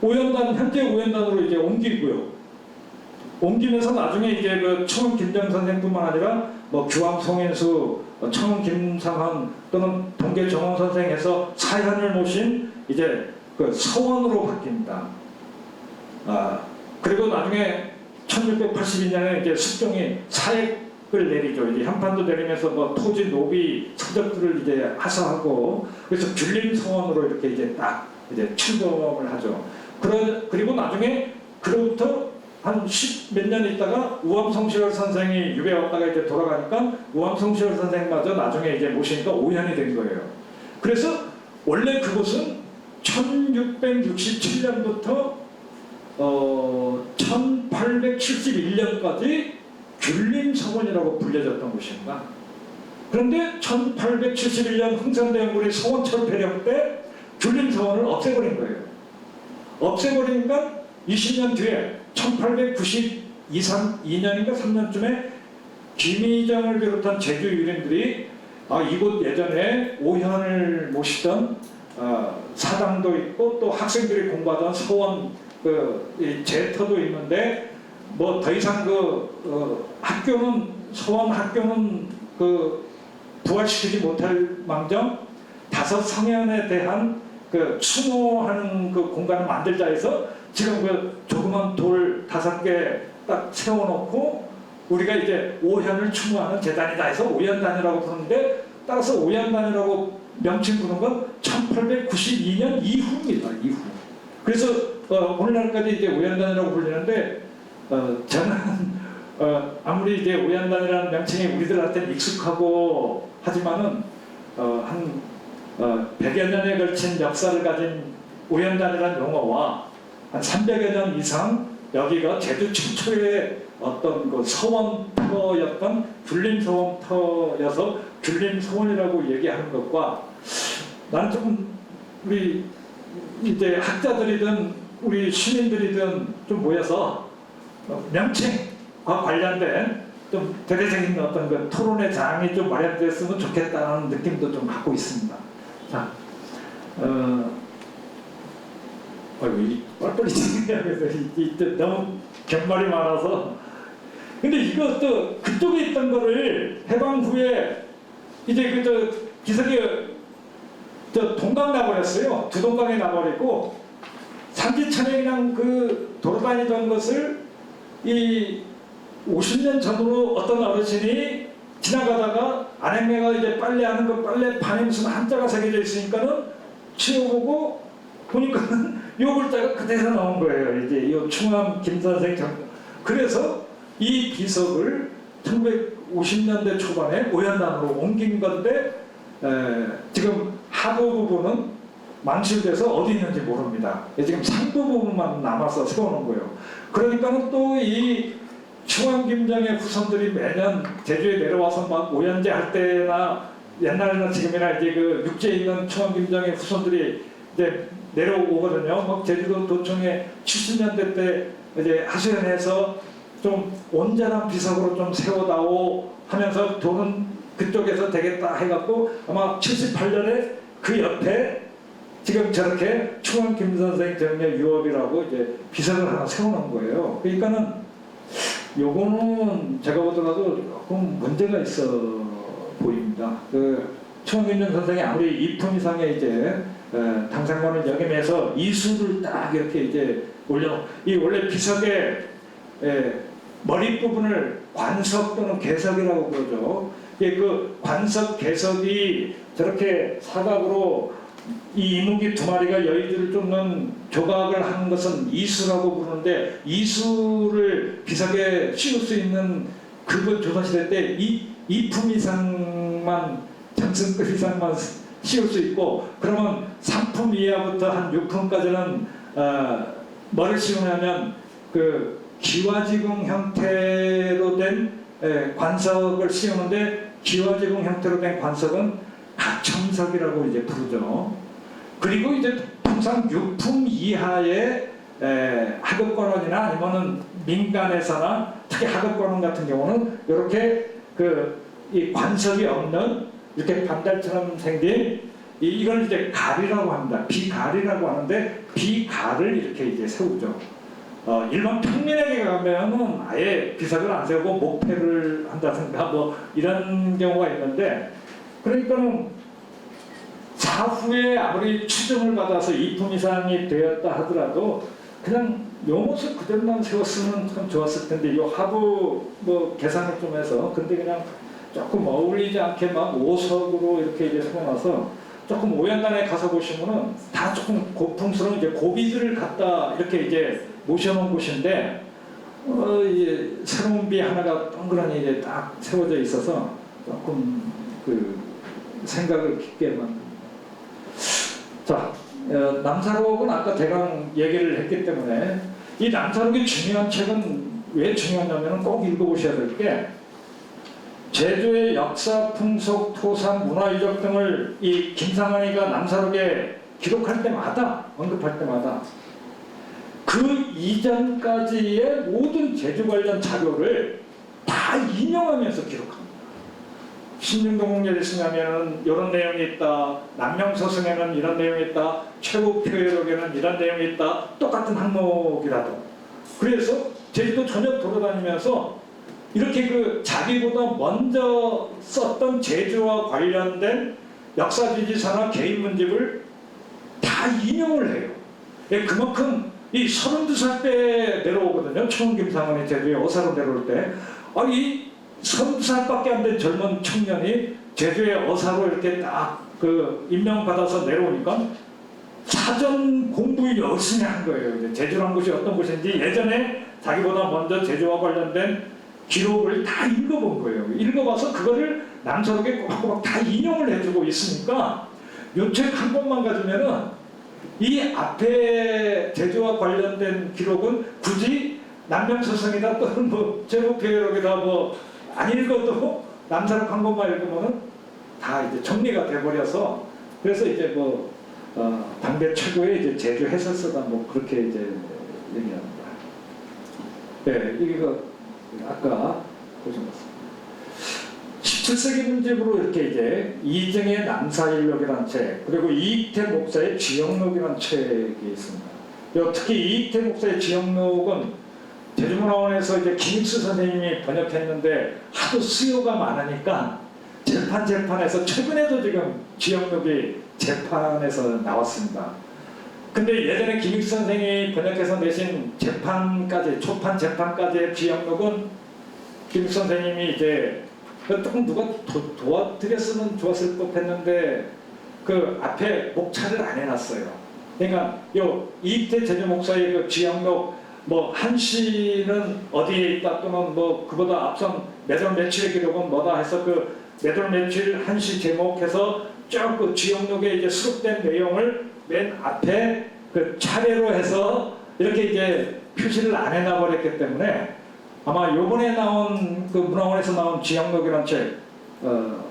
S1: 오연단 현재 오연단으로 이제 옮기면서 나중에 이제 그 충암김장 선생뿐만 아니라 뭐 규암 송인수, 청암김상헌 또는 동계 정원 선생에서 사현을 모신 이제 그 서원으로 바뀝니다. 그리고 나중에 1682년에 이제 숙종이 사액을 내리죠. 이제 현판도 내리면서 뭐 토지 노비 서적들을 이제 하사하고 그래서 귤림 서원으로 이렇게 이제 딱 이제 출범을 하죠. 그리고 나중에 그로부터 한 10 몇 년 있다가 우암성시열 선생이 유배 왔다가 이제 돌아가니까 우암성시열 선생마저 나중에 이제 모시니까 오연이 된 거예요. 그래서 원래 그곳은 1667년부터 1871년까지 귤림서원이라고 불려졌던 곳입니다. 그런데 1871년 흥선대원군이 서원철 폐령 때 귤림서원을 없애버린 거예요. 없애버리니까 20년 뒤에 1892년인가 3년쯤에 김희정을 비롯한 제주 유림들이 이곳 예전에 오현을 모시던 사당도 있고 또 학생들이 공부하던 서원 제터도 있는데 뭐 더 이상 학교는 서원 학교는 부활시키지 못할 망정 5 성현에 대한 추모하는 공간을 만들자 해서 지금 조그만 돌 5개 딱 세워놓고 우리가 이제 오현을 추모하는 재단이다 해서 오연단이라고 부르는데 따라서 오연단이라고 명칭 부른 건 1892년 이후입니다. 이후. 그래서 오늘날까지 이제 오연단이라고 불리는데 저는 아무리 이제 오연단이라는 명칭이 우리들한테는 익숙하고 하지만은 한 100여 년에 걸친 역사를 가진 오연단이라는 용어와 한 300여 년 이상 여기가 제주 최초의 어떤 서원터였던 귤림서원터여서 귤림서원이라고 얘기하는 것과 나는 좀 우리 이제 학자들이든 우리 시민들이든 좀 모여서 명칭과 관련된 좀 대대적인 어떤 토론의 장이 좀 마련됐으면 좋겠다는 느낌도 좀 갖고 있습니다. 자, 이 뻘뻘이 진행하면서 너무 겹말이 많아서. 근데 이것도 그쪽에 있던 거를 해방 후에 이제 기석이 동강 나버렸어요. 두동강에 나버리고 상지천에 그냥 돌아다니던 것을 이 50년 전으로 어떤 어르신이 지나가다가 아내매가 이제 빨래하는 거 빨래판에 무슨 한자가 새겨져 있으니까는 치워보고 보니까는 요 글자가 그대로 나온 거예요. 이제 이 충암 김선생 그래서 이 비석을 1950년대 초반에 오연단으로 옮긴 건데 지금 하부 부분은 망실돼서 어디 있는지 모릅니다. 지금 상부 부분만 남아서 세워놓은 거예요. 그러니까는 또 이 충암김정의 후손들이 매년 제주에 내려와서 막 오연제 할 때나 옛날이나 지금이나 이제 육지에 있는 충암김정의 후손들이 이제 내려오거든요. 막 제주도 도청에 70년대 때 이제 하수연해서 좀 온전한 비석으로 좀 세워다오 하면서 돈은 그쪽에서 되겠다 해갖고 아마 78년에 그 옆에 지금 저렇게 충암 김선생 정려 유업이라고 이제 비석을 하나 세워놓은 거예요. 그러니까는 요거는 제가 보더라도 조금 문제가 있어 보입니다. 충암 김선 선생이 아무리 이품 이상의 이제 당상관을 역임해서 이수를 딱 이렇게 이제 이 원래 비석의 머리 부분을 관석 또는 개석이라고 그러죠. 관석 개석이 저렇게 사각으로 이 이무기 2마리가 여의주를 쫓는 조각을 하는 것은 이수라고 부르는데 이수를 비석에 씌울 수 있는 조선시대 때 이품 이상만 등승급 이상만 씌울 수 있고, 그러면 3품 이하부터 한 6품까지는 뭐를 씌우냐면 그 기와지궁 형태로 된 관석을 씌우는데, 기와지궁 형태로 된 관석은 각청석이라고 이제 부르죠. 그리고 이제 통상 6품 이하의 하급관원이나 아니면은 민간에서나 특히 하급관원 같은 경우는 이렇게 이 관석이 없는 이렇게 반달처럼 생긴 이걸 이제 갈이라고 합니다. 비갈이라고 하는데, 비갈을 이렇게 이제 세우죠. 일반 평민에게 가면은 아예 비석을 안 세우고 목패를 한다든가 뭐 이런 경우가 있는데, 그러니까는 사후에 아무리 추정을 받아서 2품 이상이 되었다 하더라도 그냥 요 모습 그대로만 세웠으면 참 좋았을 텐데, 요 하부 뭐 계산을 좀 해서, 근데 그냥 조금 어울리지 않게 막 오석으로 이렇게 이제 세워놔서, 조금 오연단에 가서 보시면은 다 조금 고풍스러운 이제 고비들을 갖다 이렇게 이제 모셔놓은 곳인데, 이제 새로운 비 하나가 동그라니 이제 딱 세워져 있어서 조금 그 생각을 깊게 만듭니다. 자, 남사록은 아까 대강 얘기를 했기 때문에, 이 남사록이 중요한 책은 왜 중요하냐면 꼭 읽어보셔야 될 게, 제주의 역사, 풍속, 토산, 문화 유적 등을 이 김상환이가 남사록에 기록할 때마다, 언급할 때마다 그 이전까지의 모든 제주 관련 자료를 다 인용하면서 기록합니다. 신림동공예를 쓰냐면 이런 내용이 있다, 남명서승에는 이런 내용이 있다, 최고표회록에는 이런 내용이 있다, 똑같은 항목이라도. 그래서 제주도 전역 돌아다니면서 이렇게 그 자기보다 먼저 썼던 제주와 관련된 역사지지서나 개인문집을 다 인용을 해요. 그만큼 이 32살 때 내려오거든요. 처음 김상환이 제주에 어사로 내려올 때. 이 32살밖에 안 된 젊은 청년이 제주에 어사로 이렇게 딱 그 임명받아서 내려오니까 사전 공부 열심히 한 거예요. 이제 제주라는 곳이 어떤 곳인지 예전에 자기보다 먼저 제주와 관련된 기록을 다 읽어본 거예요. 읽어봐서 그거를 남사록에 꼬박꼬박 다 인용을 해주고 있으니까 요 책 한 권만 가지면은 이 앞에 제주와 관련된 기록은 굳이 남명서성이다 또는 뭐 제국표회록이다 뭐 안 읽어도 남사록 한 권만 읽으면은 다 이제 정리가 돼버려서, 그래서 이제 뭐 당대 최고의 이제 제주 해설서다 뭐 그렇게 이제 얘기합니다. 네, 이거 아까 보신 것입니다. 17세기 문집으로 이렇게 이제 이정의 남사일록이라는 책, 그리고 이익태 목사의 지역록이라는 책이 있습니다. 특히 이익태 목사의 지역록은 제주문화원에서 이제 김익수 선생님이 번역했는데 하도 수요가 많으니까 재판에서 최근에도 지금 지역록이 재판에서 나왔습니다. 근데 예전에 김익수 선생이 번역해서 내신 재판까지, 초판 재판까지의 지역록은 김익수 선생님이 이제 조금 누가 도와드렸으면 좋았을 법 했는데 그 앞에 목차를 안 해놨어요. 그러니까 요 이익태 제주 목사의 그 지역록 뭐 한시는 어디에 있다 또는 뭐 그보다 앞선 몇월 며칠의 기록은 뭐다 해서 그 몇월 며칠 한시 제목해서 쭉 그 지역록에 이제 수록된 내용을 맨 앞에 그 차례로 해서 이렇게 이제 표시를 안 해놔 버렸기 때문에 아마 요번에 나온 그 문화원에서 나온 지역록이라는 책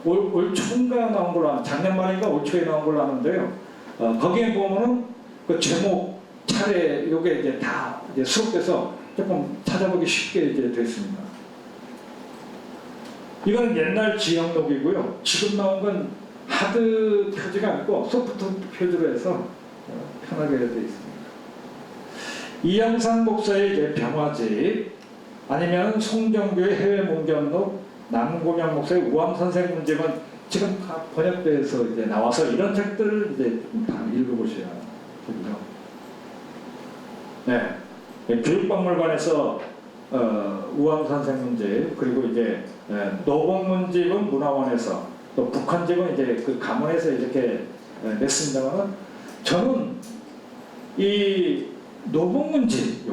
S1: 올 초인가 나온 걸로 아는데, 작년 말인가 올 초에 나온 걸로 아는데요. 거기에 보면은 그 제목 차례 요게 이제 다 이제 수록돼서 조금 찾아보기 쉽게 이제 됐습니다. 이건 옛날 지역록이고요. 지금 나온 건 하드 표지가 아니고 소프트 표지로 해서 편하게 되어 있습니다. 이영상 목사의 이제 병화집, 아니면 송정교의 해외 문견록, 남고명 목사의 우암선생 문집은 지금 다 번역돼서 이제 나와서 이런 책들을 이제 다 읽어보셔야 되고요. 네, 교육박물관에서 우암선생 문집, 그리고 이제 노봉 문집은 문화원에서, 또 북한집은 이제 그 가문에서 이렇게 냈습니다만, 저는 이 노봉 문집,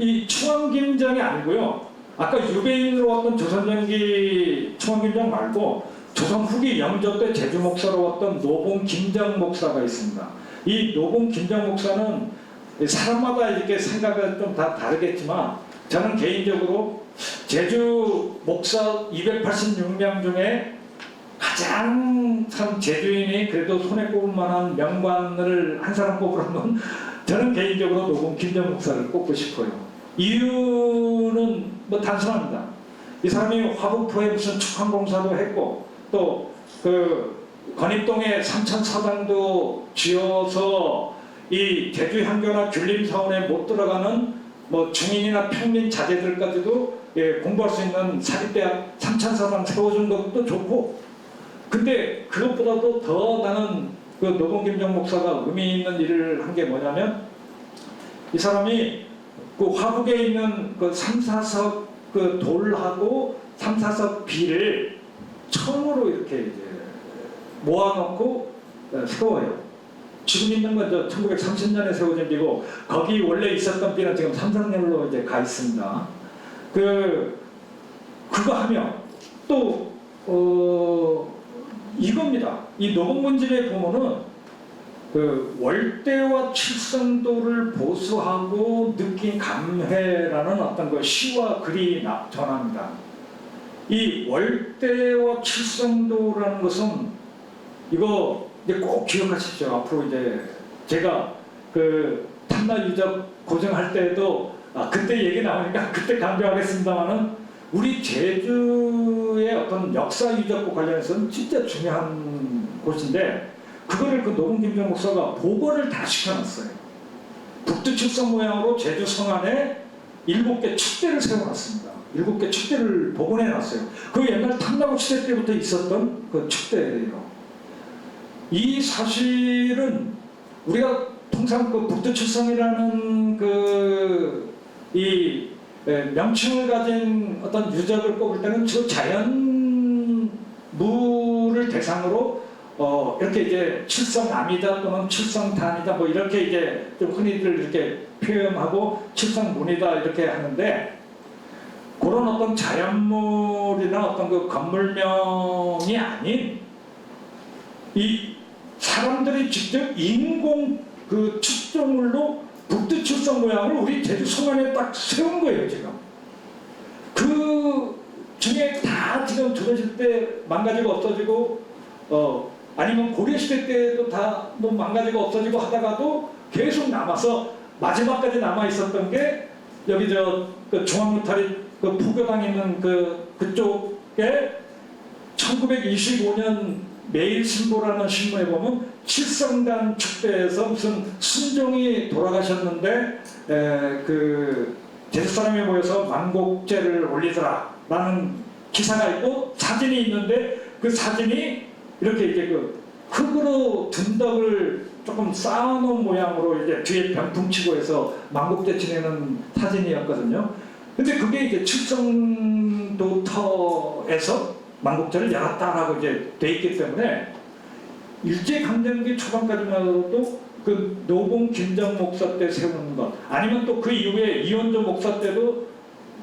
S1: 이 충암김장이 아니고요. 아까 유배인으로 왔던 조선전기 충암김장 말고 조선 후기 영조 때 제주 목사로 왔던 노봉 김정 목사가 있습니다. 이 노봉 김정 목사는 사람마다 이렇게 생각은 좀 다 다르겠지만 저는 개인적으로 제주 목사 286명 중에 가장 참 제주인이 그래도 손에 꼽을 만한 명관을 한 사람 꼽으라면 저는 개인적으로 노봉 김정 목사를 꼽고 싶어요. 이유는 뭐 단순합니다. 이 사람이 화북포에 무슨 축항공사도 했고 또 그 건입동에 삼천사당도 지어서 이 제주 향교나 귤림사원에 못 들어가는 뭐 중인이나 평민 자제들까지도 공부할 수 있는 사립대학 삼천사당 세워준 것도 좋고, 근데 그것보다도 더 나는 그 노봉 김정 목사가 의미 있는 일을 한 게 뭐냐면 이 사람이 그 화북에 있는 그 3,4석 그 돌하고 3,4석 비를 처음으로 이렇게 이제 모아놓고 세워요. 지금 있는 건 1930년에 세워진 비고 거기 원래 있었던 비는 지금 삼성열로 이제 가 있습니다. 그거 하면 또 이겁니다. 이 노봉문집에 보면은 그 월대와 칠성도를 보수하고 느낀 감회라는 어떤 그 시와 글이 전합니다. 이 월대와 칠성도라는 것은 이거 이제 꼭 기억하십시오. 앞으로 이제 제가 그 탐나 유적 고정할 때도 그때 얘기 나오니까 그때 강조하겠습니다만은 우리 제주의 어떤 역사 유적과 관련해서는 진짜 중요한 곳인데 그거를 그 노봉 김정 목사가 복원을 다 시켜놨어요. 북두칠성 모양으로 제주 성안에 7개 축대를 세워놨습니다. 7개 축대를 복원해놨어요. 그 옛날 탐나고 시대 때부터 있었던 그 축대예요. 이 사실은 우리가 통상 그 북두칠성이라는 이 명칭을 가진 어떤 유적을 꼽을 때는 저 자연물을 대상으로 이렇게 이제 칠성암이다 또는 칠성단이다 뭐 이렇게 이제 좀 흔히들 이렇게 표현하고 칠성문이다 이렇게 하는데 그런 어떤 자연물이나 어떤 그 건물명이 아닌 이 사람들이 직접 인공 그 축조물로 북두칠성 모양을 우리 제주 성안에 딱 세운 거예요 지금. 그 중에 다 지금 조선시대 때 망가지고 없어지고 아니면 고려시대 때도 다 너무 망가지고 없어지고 하다가도 계속 남아서 마지막까지 남아 있었던 게 여기 그 중앙로타리 그 포교당 있는 그쪽에 1925년 매일신보라는 신문에 보면 칠성단 축대에서 무슨 순종이 돌아가셨는데 그 제주 사람이 모여서 만곡제를 올리더라라는 기사가 있고 사진이 있는데 그 사진이 이렇게 이제 그 흙으로 둔덕을 조금 쌓아놓은 모양으로 이제 뒤에 병풍치고 해서 만곡제 지내는 사진이었거든요. 근데 그게 이제 칠성도터에서 만곡제를 열었다라고 이제 돼 있기 때문에 일제강점기 초반까지만 해도 그 노봉 김정 목사 때 세우는 것 아니면 또 그 이후에 이원조 목사 때도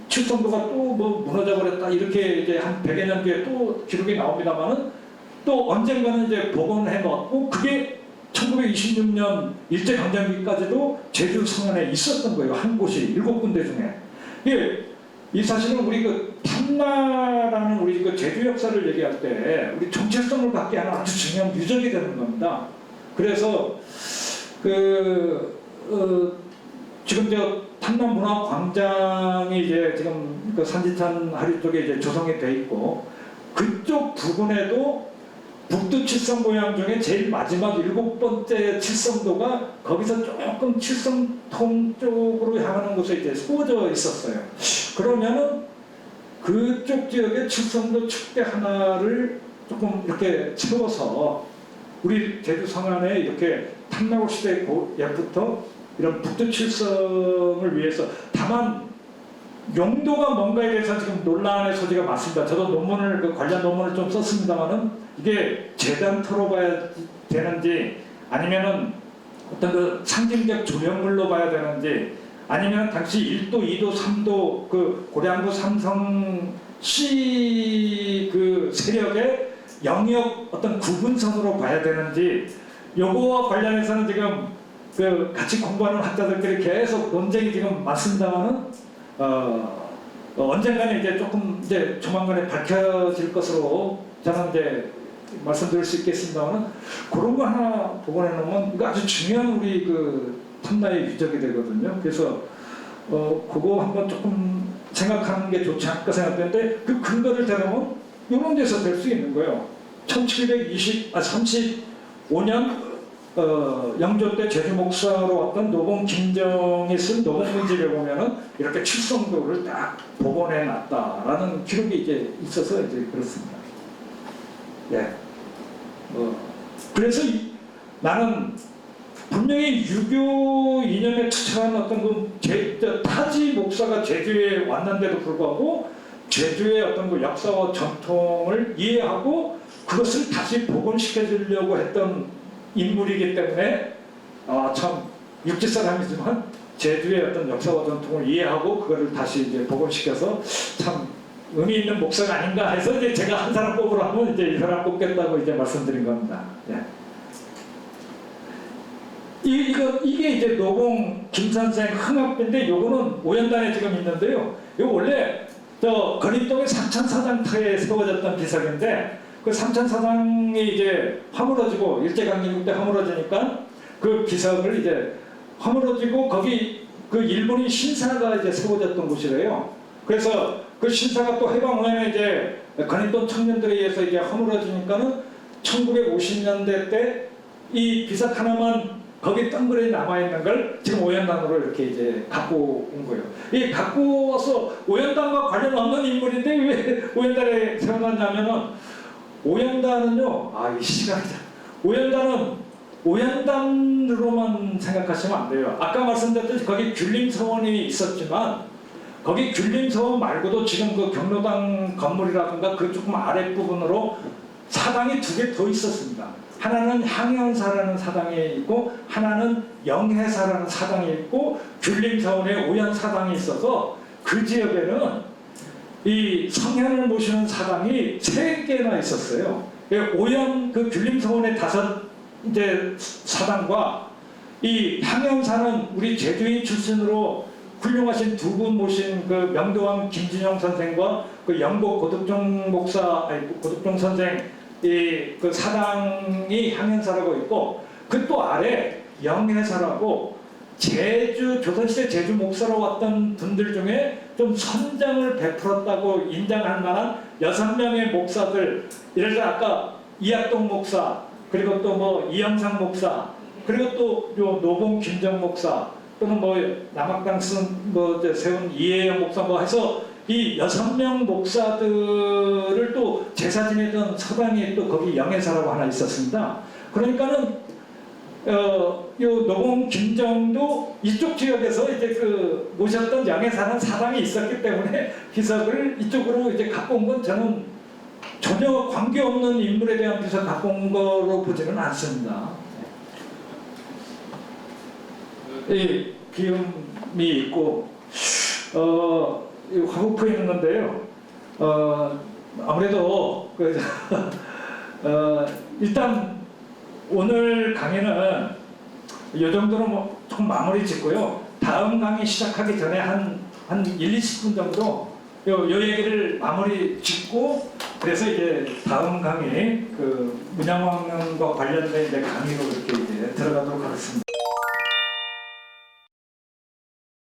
S1: 칠성도가 또 뭐 무너져 버렸다 이렇게 이제 한 100여 년 뒤에 또 기록이 나옵니다만은 또 언젠가는 이제 복원해 놓았고 그게 1926년 일제강점기까지도 제주 성안에 있었던 거예요. 한 곳이 7군데 중에. 이 사실은 우리 그 탐나라는 우리 그 제주 역사를 얘기할 때 우리 정체성을 갖게 하는 아주 중요한 유적이 되는 겁니다. 그래서 지금 탐나문화광장이 이제 지금 그 산지천 하류 쪽에 이제 조성이 돼 있고 그쪽 부근에도 북두칠성 모양 중에 제일 마지막 7번째 칠성도가 거기서 조금 칠성통 쪽으로 향하는 곳에 이제 세워져 있었어요. 그러면은 그쪽 지역에 칠성도 축대 하나를 조금 이렇게 채워서 우리 제주 성안에 이렇게 탐나고 시대 옛부터 이런 북두칠성을 위해서 다만 용도가 뭔가에 대해서 지금 논란의 소지가 많습니다. 저도 관련 논문을 좀 썼습니다만은 이게 재단터로 봐야 되는지 아니면은 어떤 그 상징적 조형물로 봐야 되는지 아니면 당시 1도, 2도, 3도 그 고량구 삼성시 그 세력의 영역 어떤 구분선으로 봐야 되는지 요거와 관련해서는 지금 그 같이 공부하는 학자들끼리 계속 논쟁이 지금 맞습니다만은 언젠가는 이제 조금 이제 조만간에 밝혀질 것으로 저는 이제 말씀드릴 수 있겠습니다만은 그런 거 하나 복원해 놓으면 이거 아주 중요한 우리 그 탐나의 유적이 되거든요. 그래서 그거 한번 조금 생각하는 게 좋지 않을까 생각되는데 그 근거를 대놓으면 이런 데서 될 수 있는 거예요. 1735년 영조 때 제주 목사로 왔던 노봉 김정이 쓴 노봉문집에 보면은 이렇게 칠성도를 딱 복원해 놨다라는 기록이 이제 있어서 이제 그렇습니다. 예. 그래서 나는 분명히 유교 이념에 투철한 어떤 그 타지 목사가 제주에 왔는데도 불구하고 제주의 어떤 그 역사와 전통을 이해하고 그것을 다시 복원시켜 주려고 했던 인물이기 때문에 참 육지 사람이지만 제주의 어떤 역사와 전통을 이해하고 그거를 다시 이제 복원시켜서 참 의미 있는 목사가 아닌가 해서 이제 제가 한 사람 뽑으라면 이제 이 사람 뽑겠다고 이제 말씀드린 겁니다. 예. 이게 이제 노봉 김선생 흥합인데 요거는 오연단에 지금 있는데요. 이거 원래 저 건입동의 삼천사장터에 세워졌던 비석인데 그 삼천사장이 이제 허물어지고 일제강점기 때 허물어지니까 그 비석을 이제 허물어지고 거기 그 일본인 신사가 이제 세워졌던 곳이래요. 그래서 그 신사가 또 해방 후에는 이제 건입동 청년들에 의해서 이제 허물어지니까는 1950년대 때 이 비석 하나만 거기 덩그러니 남아있는 걸 지금 오연단으로 이렇게 이제 갖고 온 거예요. 이 갖고 와서 오연단과 관련 없는 인물인데 왜 오연단에 세워놨냐면은 오연단은요, 이 시간이다. 오연단으로만 생각하시면 안 돼요. 아까 말씀드렸듯이 거기 귤림서원이 있었지만 거기 귤림서원 말고도 지금 그 경로당 건물이라든가 그 조금 아랫부분으로 사당이 2개 더 있었습니다. 하나는 향연사라는 사당이 있고 하나는 영해사라는 사당이 있고 귤림서원에 오연사당이 있어서 그 지역에는 이 성현을 모시는 사당이 3개나 있었어요. 오연 그 귤림서원의 5 이제 사당과 이 향연사는 우리 제주인 출신으로 훌륭하신 2분 모신 그 명도왕 김진영 선생과 그 영국 고덕종 고덕종 선생 그 사당이 향연사라고 있고 그 또 아래 영해사라고 조선시대 제주 목사로 왔던 분들 중에 좀 선장을 베풀었다고 인정할 만한 6명의 목사들, 예를 들어 아까 이학동 목사, 그리고 또 뭐 이영상 목사, 그리고 또 요 노봉 김정 목사, 또는 뭐 남학당 세운 이혜영 목사 뭐 해서 이 6명 목사들을 또 제사 지내던 서당이 또 거기 영해사라고 하나 있었습니다. 그러니까는 요 노봉 김정도 이쪽 지역에서 이제 그 모셨던 영해사는 사당이 있었기 때문에 비석을 이쪽으로 이제 갖고 온 건 저는 전혀 관계없는 인물에 대한 비석 갖고 온 거로 보지는 않습니다. 이 비음이 있고 화구포에 있는 건데요. 아무래도 일단 오늘 강의는 이 정도로 뭐 조금 마무리 짓고요. 다음 강의 시작하기 전에 한 1, 20분 정도 요 얘기를 마무리 짓고 그래서 이제 다음 강의 그 문양왕릉과 관련된 이제 강의로 이렇게 이제 들어가도록 하겠습니다.